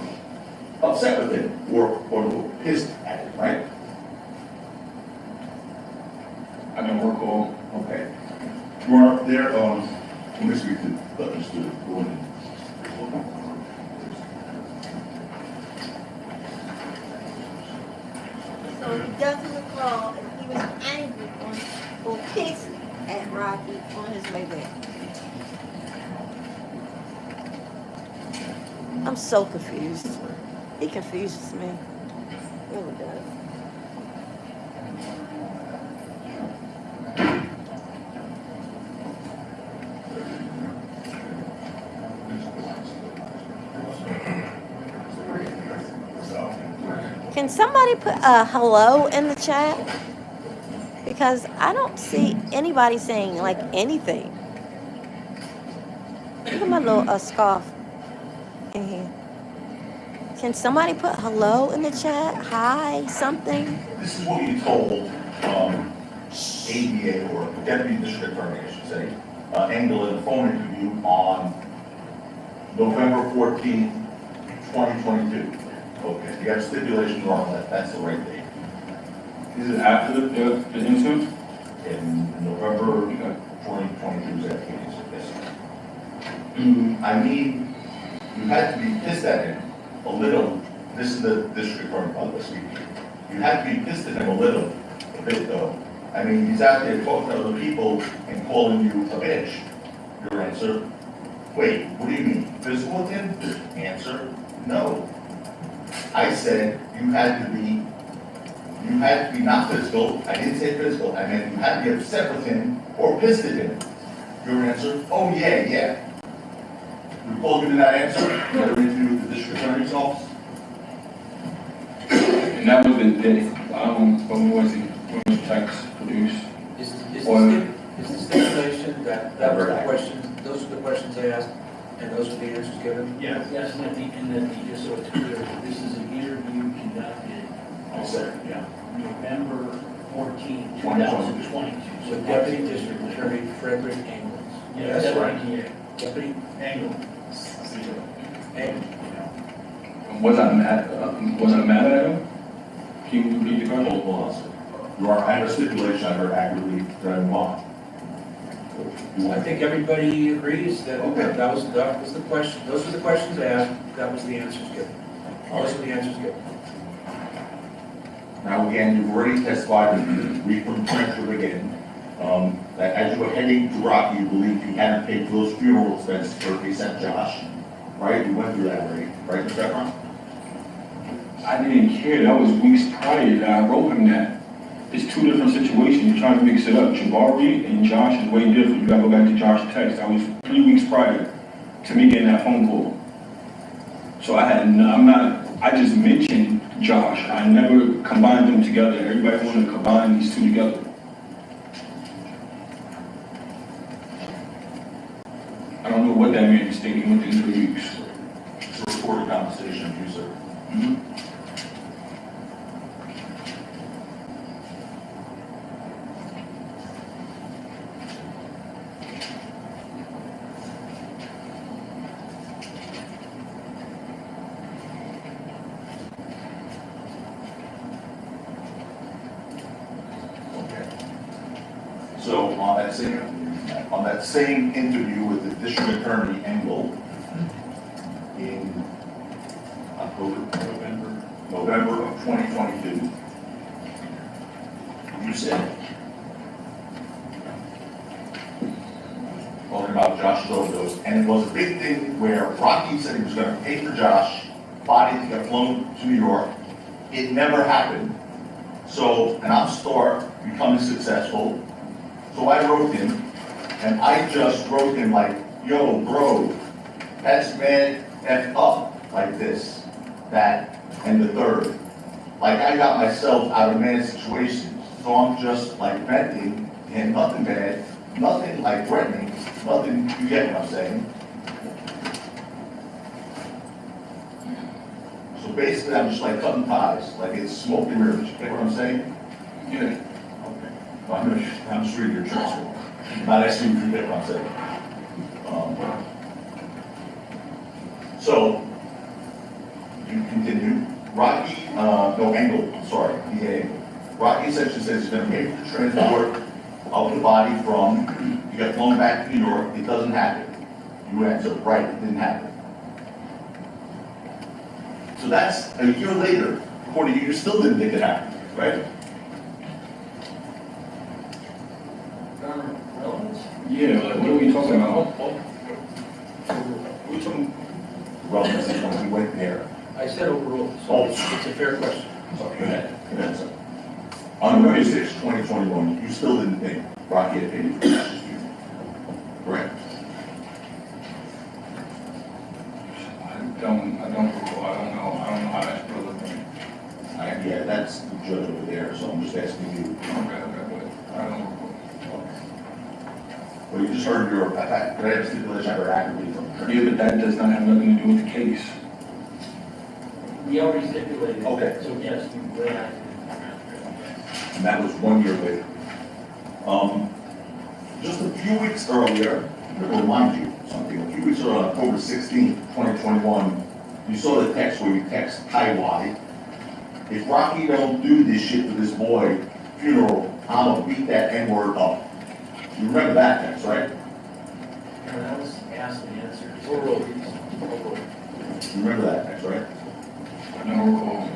upset with him or pissed at him, right? I don't recall. Okay. You are there, let me speak to, let's do it. Go ahead. So he doesn't recall if he was angry or pissed at Rocky on his way there. I'm so confused. He confuses me. Really does. Can somebody put a hello in the chat? Because I don't see anybody saying like anything. Look at my little scarf in here. Can somebody put hello in the chat? Hi, something? This is what you told, ADA or Deputy District Attorney, I should say, Engel in a phone interview on November 14th, 2022. Okay, you got stipulations on that, that's the right date. This is after the incident? In November 2022, that case, yes. I mean, you had to be pissed at him a little. This is the district attorney, by the way, speaking. You had to be pissed at him a bit though. I mean, he's out there talking to other people and calling you a bitch. Your answer, wait, what do you mean? Physical with him? Answer, no. I said you had to be not physical. I didn't say physical. I meant you had to be upset with him or pissed at him. Your answer, oh yeah. You recall giving that answer? Letter into the district attorney's office? And that was the day, when was the text produced? Is Or- the stipulation that was the question, those are the questions I asked, and those are the answers given? Yes, and then just so it's clear, this is an interview conducted Yes, sir. yeah, November 14, 2022. 2022. So Deputy District Attorney Frederick Engels. Yeah, that's right. Deputy Angle. Engels. Was I mad at him? Can you repeat the question? Hold on, sir. You are under stipulation, I heard accurately, that I'm wrong. I think everybody agrees that Okay. that was the question, those were the questions asked, that was the answers given. Those are the answers given. Now, again, you've already testified, and read from the transcript again, that as you were heading to Rocky, you believed you hadn't paid for those funeral expenses for they sent Josh, right? You went through that already, right, Mr. Efron? I didn't care, that was weeks prior that I wrote him that. It's two different situations, you're trying to mix it up. Jabari and Josh is way different, you gotta go back to Josh's text. That was 3 weeks prior to me getting that phone call. So I just mentioned Josh, I never combined them together. Everybody wanted to combine these two together. I don't know what that man is thinking within 3 weeks. It's a recorded conversation, you, sir. So on that same interview with the district attorney Engel in November of 2022, you said, talking about Josh's overdose, and it was a big thing where Rocky said he was going to pay for Josh's body to get flown to New York. It never happened. So, and I'm becoming successful. So I wrote him, and I just wrote him like, yo, bro, that's man F up, like this, that, and the third. Like I got myself out of mad situations, so I'm just like venting, and nothing bad, nothing like threatening, nothing, you get what I'm saying? So basically, I'm just like cutting ties, like it's smoke and mirrors, you get what I'm saying? Yeah. Okay. Well, I'm just reading your transcript. Not asking you to get what I'm saying. So, you continue. Rocky, no, Engel, sorry, D.A. Engel. Rocky essentially says he's gonna pay for the transport of the body from, you got flown back to New York, it doesn't happen. You answer, right, it didn't happen. So that's a year later, according to you, you still didn't think it happened, right? Yeah, like, what are we talking about? What are we talking? Relevance is when we went there. I said overruled, Oh. so it's a fair question. Sorry, go ahead. Go ahead, sir. On November 6, 2021, you still didn't think Rocky had paid for Josh's funeral. Correct. I don't recall, I don't know how that's relevant. Yeah, that's the judge over there, so I'm just asking you. Okay, but I don't recall. Well, you just heard your, could I have a stipulation I heard accurately from the Yeah, but that does not have nothing to do with the case. We already stipulated. Okay. So yes, you would have. and that was 1 year later. Just a few weeks earlier, to remind you something, a few weeks earlier, on October 16th, 2021, you saw the text where you text Taiwan if Rocky don't do this shit for this boy funeral, I'ma beat that N-word up. You remember that text, right? And that was asked and answered. You remember that text, right? I don't recall.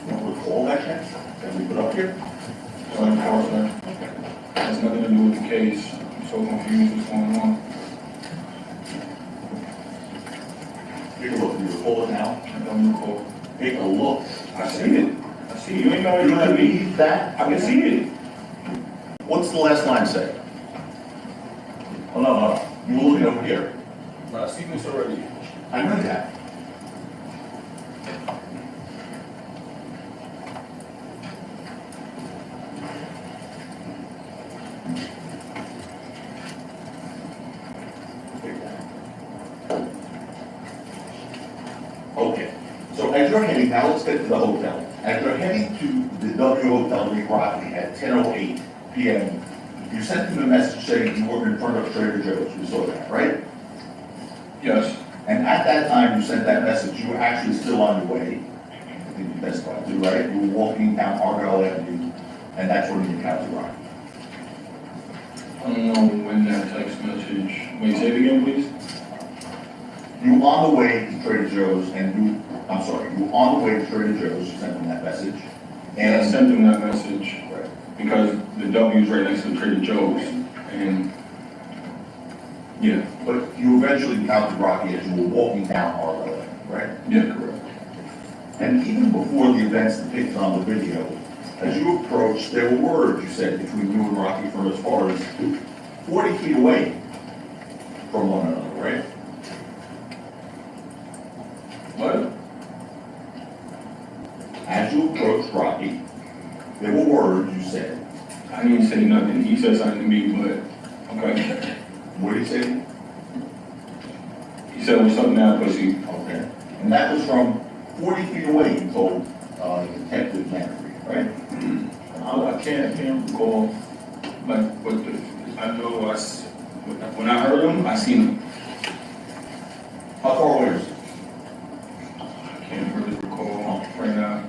You don't recall that text that we put up here? So I'm sorry, sir. Has nothing to do with the case. I'm so confused what's going on. Take a look, you recall it now? I don't recall. Take a look. I see it. I see it. You ain't got You to me. believe that? I can see it. What's the last line say? Oh, no, you were looking over here. I see this already. I know that. Okay, so as you're heading, now let's get to the hotel. As you're heading to the W Hotel to meet Rocky at 10:08 p.m., you sent him a message saying you were in front of Trader Joe's. We saw that, right? Yes. And at that time you sent that message, you were actually still on your way. I think you testified to, right? You were walking down Argyle Avenue, and that's when you encountered Rocky. I don't know when that text message. Wait, say it again, please. You were on the way to Trader Joe's you were on the way to Trader Joe's, you sent him that message. And I And, sent them that message right, because the W is right next to Trader Joe's. And yeah, but you eventually encountered Rocky as you were walking down Argyle Avenue, right? yeah, correct. And even before the events depicted on the video, as you approached, there were words you said between you and Rocky from as far as 40 feet away from one another, right? What? As you approached Rocky, there were words you said. I didn't say nothing. He said something to me, but okay. What did he say? He said, "What's up now, pussy?" Okay. And that was from 40 feet away, you told Detective Manfrey, right? I can't recall. Like what the? I know when I heard him, I seen him. How far away was it? I can't really recall right now.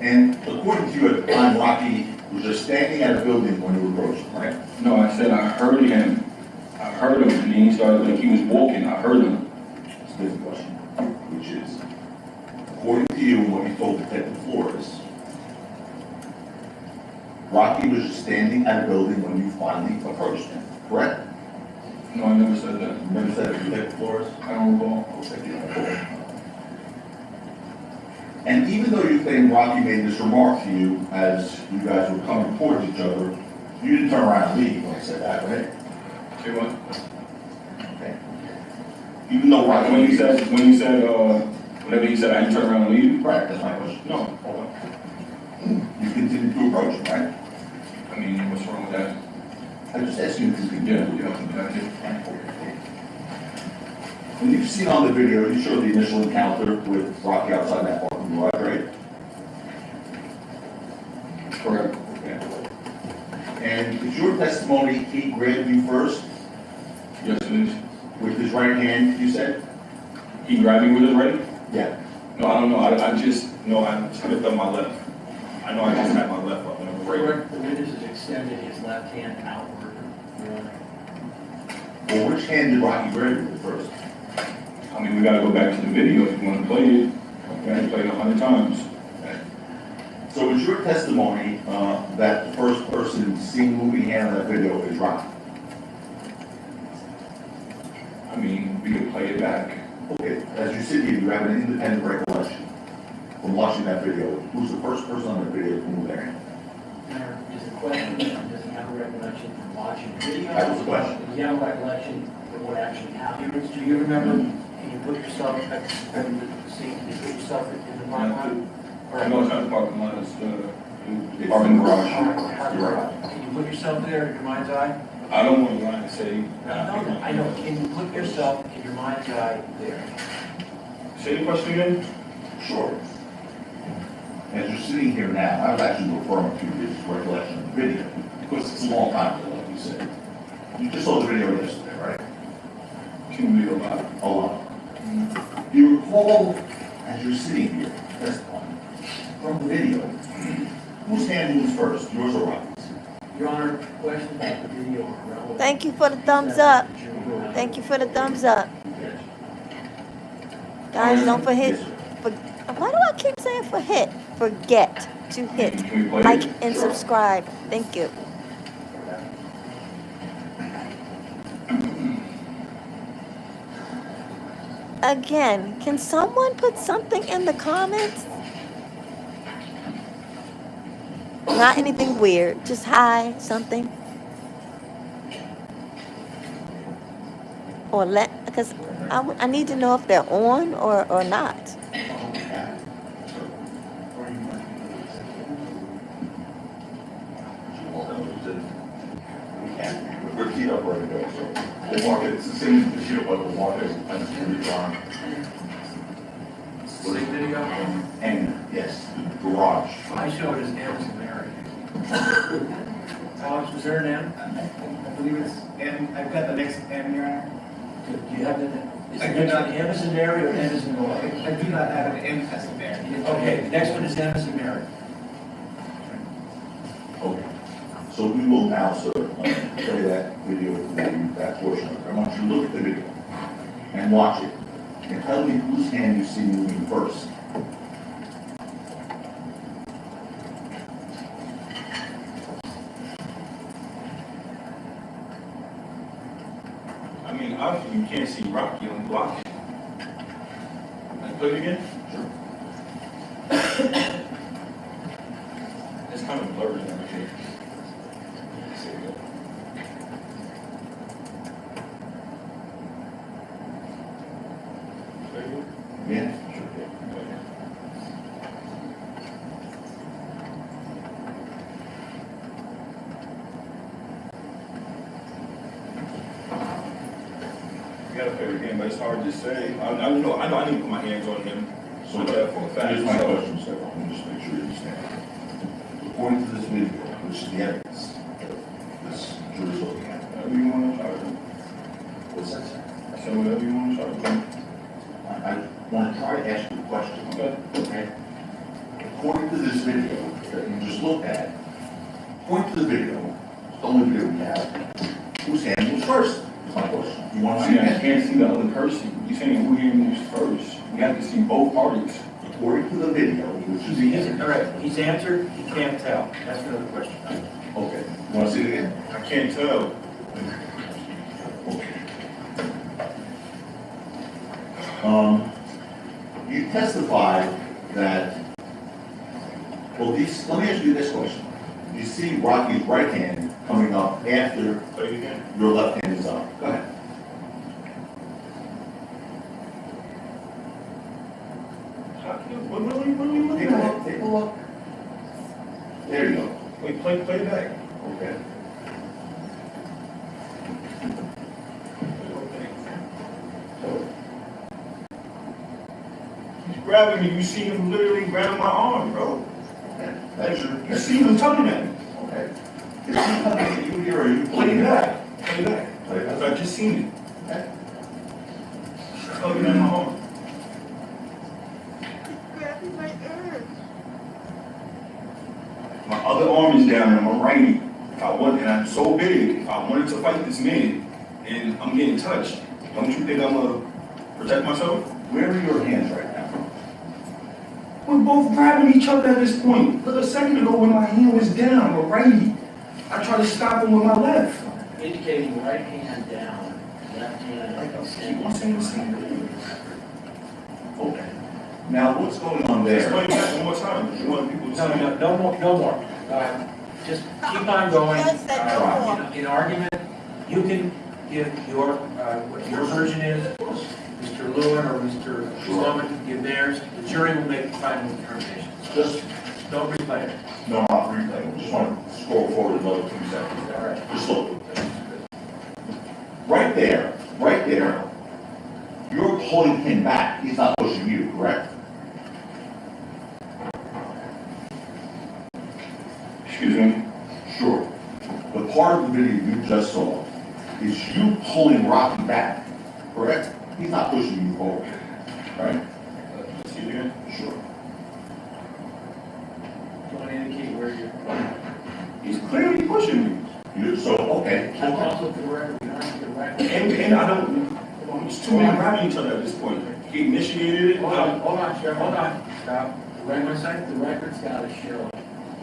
And according to you at the time, Rocky was just standing at a building when you approached him, right? No, I said I heard him. I heard him, and then he started like he was walking. I heard him. It's a different question, which is, according to you and what you told Detective Flores, Rocky was just standing at a building when you finally approached him, correct? No, I never said that. You never said it to Detective Flores? I don't recall. Okay, you don't recall. And even though you claim Rocky made this remark to you as you guys were coming towards each other, you didn't turn around and leave when I said that, right? Say what? Okay. Even though Rocky. When he said whatever he said, I didn't turn around and leave. Right, that's my question. No, hold on. You continued to approach him, right? I mean, what's wrong with that? I just asked you to continue. Yeah, I did. And you've seen on the video, you showed the initial encounter with Rocky outside that parking garage, right? Correct. Okay. And is your testimony he grabbed you first Yes, it is. with his right hand, you said? He grabbed me with his right? Yeah. No, I don't know. I just know I slipped on my left. I know I just had my left up and I'm right. The witness has extended his left hand outward, Your Honor. Well, which hand did Rocky grab you with first? I mean, we gotta go back to the video if you wanna play it. We gotta play it 100 times. Okay. So it's your testimony that the first person seen moving hand on that video is Rocky? I mean, we could play it back. Okay, as you sit here, you have an independent recollection from watching that video. Who's the first person on that video to move their hand? Your Honor, is the question, does he have a recollection from watching the video? That was the question. Does he have a recollection of what actually happened? Do you remember, can you put yourself at the scene, can you put yourself in the parking lot? I know it's not the parking lot, it's the parking garage. You're right. Can you put yourself there in your mind's eye? I don't want to lie and say. I know, can you put yourself in your mind's eye there? Say the question again? Sure. As you're sitting here now, I was actually referring to his recollection of the video, because it's a long time ago, like you said. You just saw the video yesterday, right? Can we go back? A lot. You recall, as you're sitting here testifying, from the video, whose hand moves first, yours or Rocky's? Your Honor, question about the video is relevant. Thank you for the thumbs up. Thank you for the thumbs up. Guys, don't forget. Yes, sir. Why do I keep saying forget to hit Can we play like it? and subscribe. Thank you. Again, can someone put something in the comments? Not anything weird, just hi, something. Or because I need to know if they're on or not. We're keyed up right now, so we'll mark it, it's the same as the video, but we'll mark it as a garage. Same video? And, yes, garage. I show it as M's and Mary. Alex, was there an M? I believe it's M, I've got the next M, Your Honor. Do you have the, is I the do next not. one M as in Mary or M as in boy? I do not have an M as in there. Okay, the next one is M as in Mary. Okay. So we will now, sir, play that video, that portion of it. I want you to look at the video and watch it. And tell me whose hand you see moving first. I mean, obviously you can't see Rocky on the block. Can I play it again? Sure. It's kind of blurry over here. There we go. Play it? Yeah, sure. You gotta play it again, but it's hard to say. I know I didn't put my hands on him. So that for a fact. Here's my question, sir. Let me just make sure you understand. According to this video, which is the evidence that this jury's looking at, Whatever you want to try to do. what's that, sir? Say whatever you want to try to do. I want to try to ask you a question. Okay. Okay? According to this video that you just looked at, according to the video, the only video we have, whose hand moves first? Is my question. You want to see I that? can't see the other person. You're saying who here moves first. We have to see both parties. According to the video, which is the All evidence. right, he's answered, he can't tell. That's another question. Okay. You want to see it again? I can't tell. You testified that, well, let me ask you this question. You see Rocky's right hand coming up after Play it again. your left hand is up. Go ahead. What are we looking Take a at? look, take a look. There you go. Wait, play it back. Okay. He's grabbing me. You see him literally grabbing my arm, bro. That's your, You see him tugging at me. okay. Is he coming at you here or are you Play playing it back? back. Play it back. Play it back. I just seen it. Okay. Tugging at my arm. My other arm is down and I'm a righty. And I'm so big, if I wanted to fight this man and I'm getting touched, don't you think I'm gonna protect myself? Where are your hands right now? We're both grabbing each other at this point. Look, a second ago when my hand was down, I'm a righty. I tried to stop him with my left. Indicating right hand down, left hand Keep extended. on saying the same thing. Okay. Now, what's going on Explain there? that one more time. You want people to No, see no, it? no more, no more. Just keep on going. Yes, that no more. In argument, you can give what your version is, Mr. Lewin or Mr. Sloman can give theirs, the jury will make the final determination. Just, Don't replay it. no, not replaying. Just want to scroll forward another 2 seconds. All right. Just look. Right there, you're pulling him back. He's not pushing you, correct? Excuse me? Sure. The part of the video you just saw is you pulling Rocky back, correct? He's not pushing you forward, right? See it again? Sure. want to indicate where you're pointing. He's clearly pushing me. So, okay. I'll also look at the record, we don't have the record. And I don't, it's too many grabbing each other at this point. He initiated it. Hold on, Sheriff, hold on, stop. The record's got to show,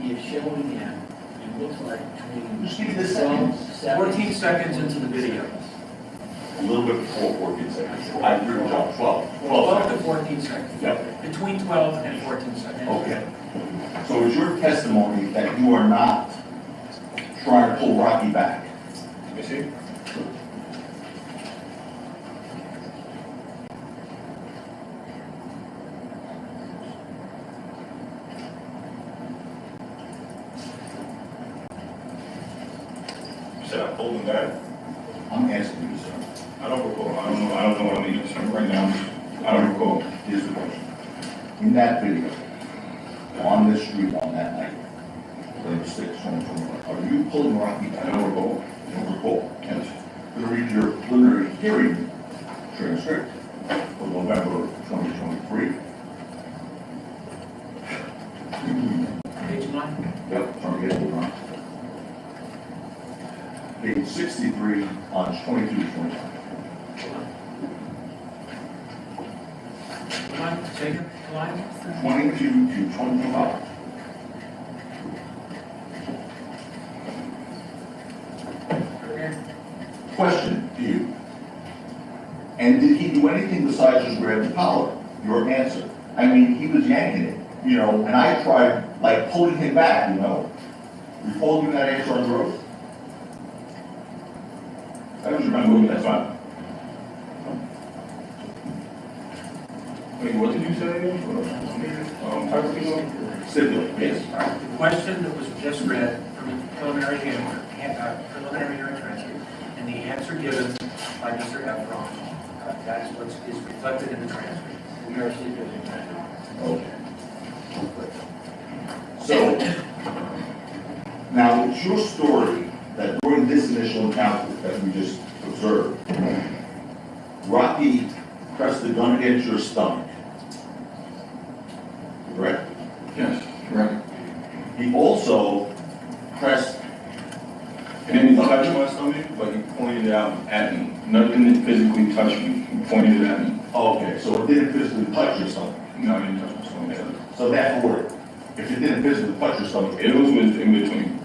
he is showing him, it looks like between Just give me the 12, seconds. 14 seconds into the video. A little bit before 14 seconds. I agree with John, 12. 12 to seconds. 14 seconds. Yep. Between 12 and 14 seconds. Okay. So it's your testimony that you are not trying to pull Rocky back? You see? You said I pulled him back? I'm asking you, sir. I don't recall. I don't know what I'm answering right now. I don't recall. Here's the question. In that video, on this street on that night, November 6, 2021, are you pulling Rocky I back? don't recall. You don't recall? Yes. I'm going to read your preliminary hearing transcript for November 2023. Page 9. Yep, trying to get it on. Page 63 on 22-25. Line, take it, line. 22 to 25. Okay. Question to you. And did he do anything besides just grab the collar? Your answer. I mean, he was yanking it, you know, and I tried, like, pulling him back, you know. Recall you that answer on the road? That was your answer, that's fine. Wait, what did you say? Stipulate, yes. The question that was just read from the preliminary hearing transcript, and the answer given by Mr. Efron, that is what is reflected in the transcript. We are stipulating that. Okay. So, now it's your story that during this initial encounter that we just observed, Rocky pressed the gun against your stomach. Correct? Yes, right. He also pressed, He didn't touch my stomach, but he pointed it out at me. Nothing that physically touched me. He pointed it at me. okay, so it didn't physically touch your stomach. No, he didn't touch my stomach. So therefore, if it didn't physically touch your stomach, It was in between.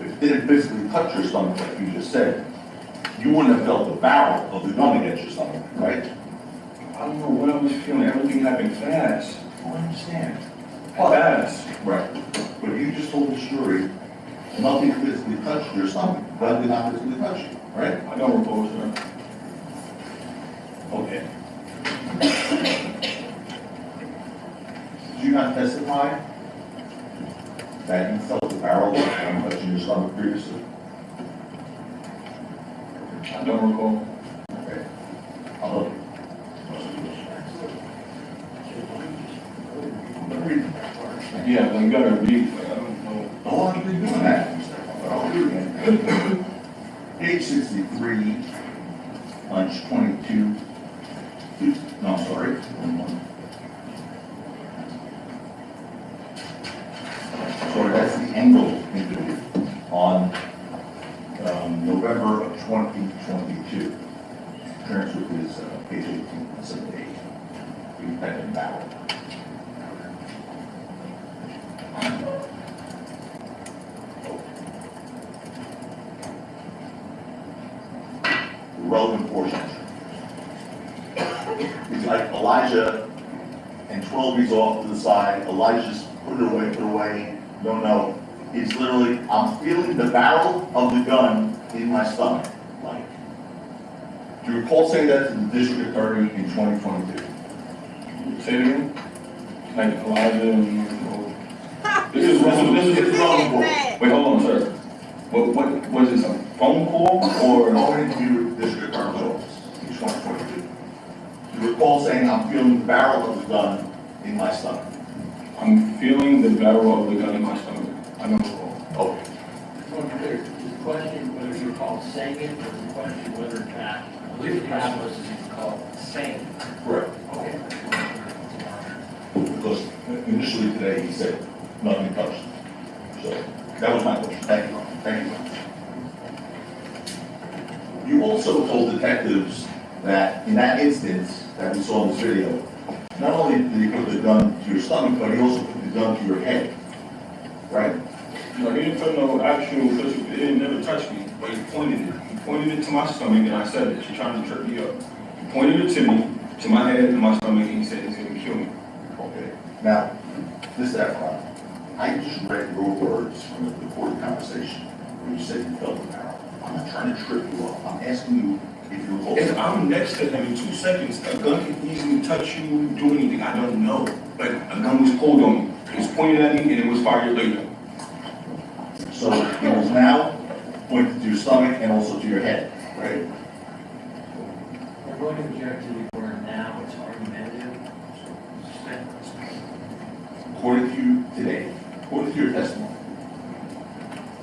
if it didn't physically touch your stomach, like you just said, you wouldn't have felt the barrel of the gun against your stomach, right? I don't know what I was feeling. Everything happened fast. I don't understand. Fast. Right. But you just told the story, nothing physically touched your stomach, gun did not physically touch you, right? I don't recall, sir. Okay. Did you not testify that you felt the barrel of the gun touching your stomach previously? I don't recall. Okay. I'll look. Yeah, but you gotta read. Like, I don't know. Oh, I've been doing that. I'll do it again. Page 63, lunch 22. No, I'm sorry. Sorry, that's the angle interview on November of 2022. Transcript is page 18, 78. We had a battle. Relevant portions. It's like Elijah and 12 he's off to the side. Elijah's put it away. No. It's literally, I'm feeling the barrel of the gun in my stomach. Like, do you recall saying that to the district attorney in 2022? Say it again. Like Elijah and. This is relevant portion. Wait, hold on, sir. What was this, a phone call or? Going into the district attorney's office in 2022. Do you recall saying, I'm feeling the barrel of the gun in my stomach? I'm feeling the barrel of the gun in my stomach. I don't recall. Okay. The question whether you recall saying it, or the question whether in fact, I believe the question was, is it called saying? Correct. okay. Because Initially today, he said nothing touched. So that was my question. Thank you. Thank you. You also told detectives that in that instance that we saw in this video, not only did he put the gun to your stomach, but he also put the gun to your head, right? No, he didn't put no actual physical, it didn't never touch me, but he pointed it. He pointed it to my stomach and I said it. She's trying to trip me up. He pointed it to me, to my head and my stomach, and he said he's gonna kill me. Okay. Now, this Efron, I just read your words from the recorded conversation where you said you felt the barrel. I'm not trying to trip you up. I'm asking you if you're If holding. I'm next to him in 2 seconds, a gun can easily touch you, do anything, I don't know. But a gun was pulled on me, it was pointed at me, and it was fired later. So it was now pointed to your stomach and also to your head, right? We're going to object to the order now, it's argumentative. According to you today, according to your testimony,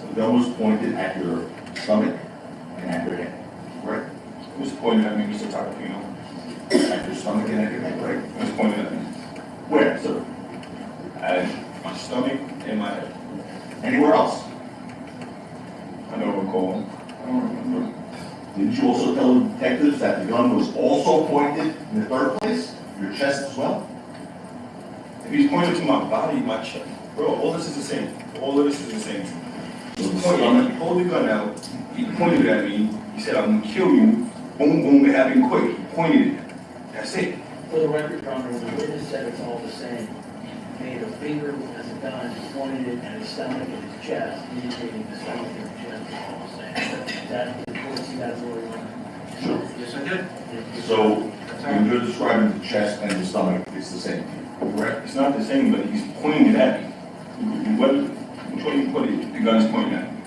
the gun was pointed at your stomach and at your head, right? It was pointed at me, Mr. Tapino. At your stomach and at your head, right? It was pointed at me. Where, sir? At my stomach and my head. Anywhere else? I don't recall. I don't remember. Didn't you also tell the detectives that the gun was also pointed in the third place, your chest as well? If he's pointed to my body, my chest, bro, all this is the same. All of this is the same. He pulled the gun out, he pointed at me, he said, I'm gonna kill you, boom, boom, it happened quick, he pointed it. That's it. For the record, Your Honor, the witness said it's all the same. He made a finger as a gun, pointed it at his stomach and his chest, indicating the stomach and the chest are all the same. Is that, the court see that as well, Your Honor? Sure. Yes, I did. So, when you're describing the chest and the stomach, it's the same, correct? It's not the same, but he's pointing it at me. Which way you put it, the gun's pointing at me.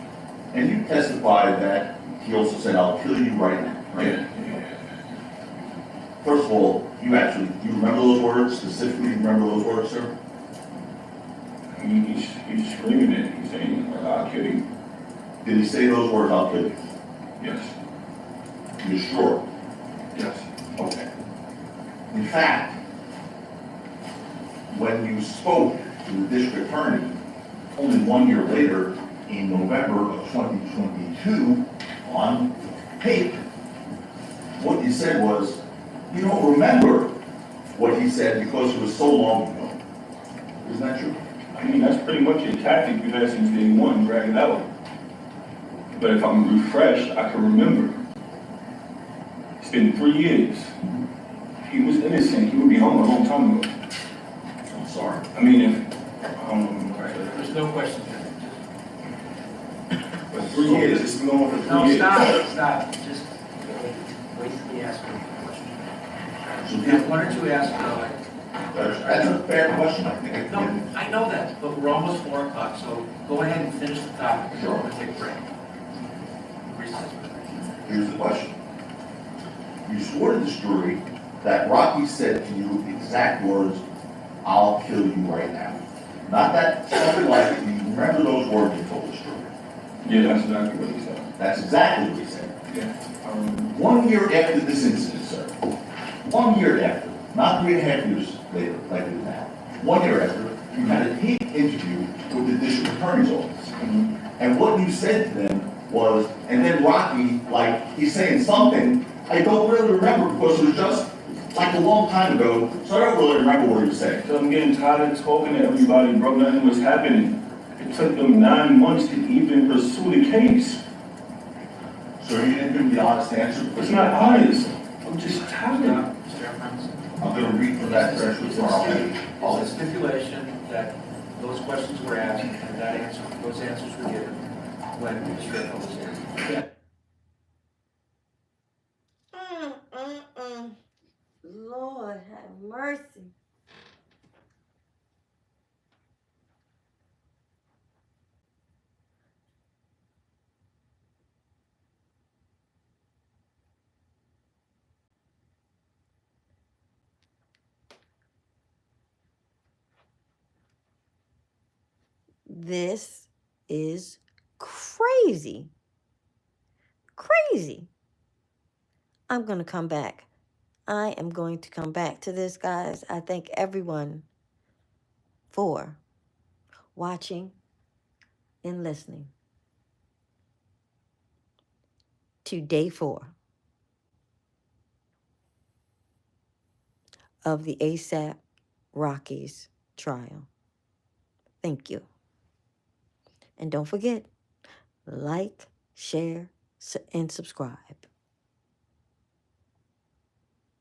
And you testified that he also said, I'll kill you right now, right? Yeah. First of all, you remember those words, specifically remember those words, sir? I mean, he's screaming it, he's saying, I'll kill you. Did he say those words, I'll kill you? Yes, You're sure? yes. Okay. In fact, when you spoke to the district attorney only 1 year later, in November of 2022, on tape, what you said was, you don't remember what he said because it was so long ago. Isn't that true? I mean, that's pretty much a tactic we've had since day one, drag it out. But if I'm refreshed, I can remember. It's been 3 years. If he was innocent, he would be home a long time ago. I'm sorry. I mean, if, I don't know, There's no question. but 3 years, it's been going for 3 No, years. stop. Just wait till he asks me a question. So Why don't you ask, that's a fair question, I think. no, I know that, but we're almost 4 o'clock, so go ahead and finish the topic. We're going to take a break. Recess. Here's the question. You swore to this jury that Rocky said to you exact words, I'll kill you right now. Not that something like it, you remember those words you told this jury. Yeah, that's exactly what he said. That's exactly what he said. Yeah. 1 year after this incident, sir. 1 year after, not 3.5 years later, like it is now. 1 year after, you had a tape interview with the district attorney's office. And what you said to them was, and then Rocky, like, he's saying something, I don't really remember because it was just like a long time ago, so I don't really remember what he was saying. So I'm getting tired of talking to everybody, bro. Nothing was happening. It took them 9 months to even pursue the case. So you didn't give me the honest answer? It's not honest. I'm just tired. Mr. Efron, I'm gonna read from that transcript tomorrow. It's a stipulation that those questions were asked and those answers were given when Mr. Efron was here. Lord have mercy. This is crazy. Crazy. I'm going to come back. I am going to come back to this, guys. I thank everyone for watching and listening to day 4 of the ASAP Rocky's trial. Thank you. And don't forget, like, share, and subscribe.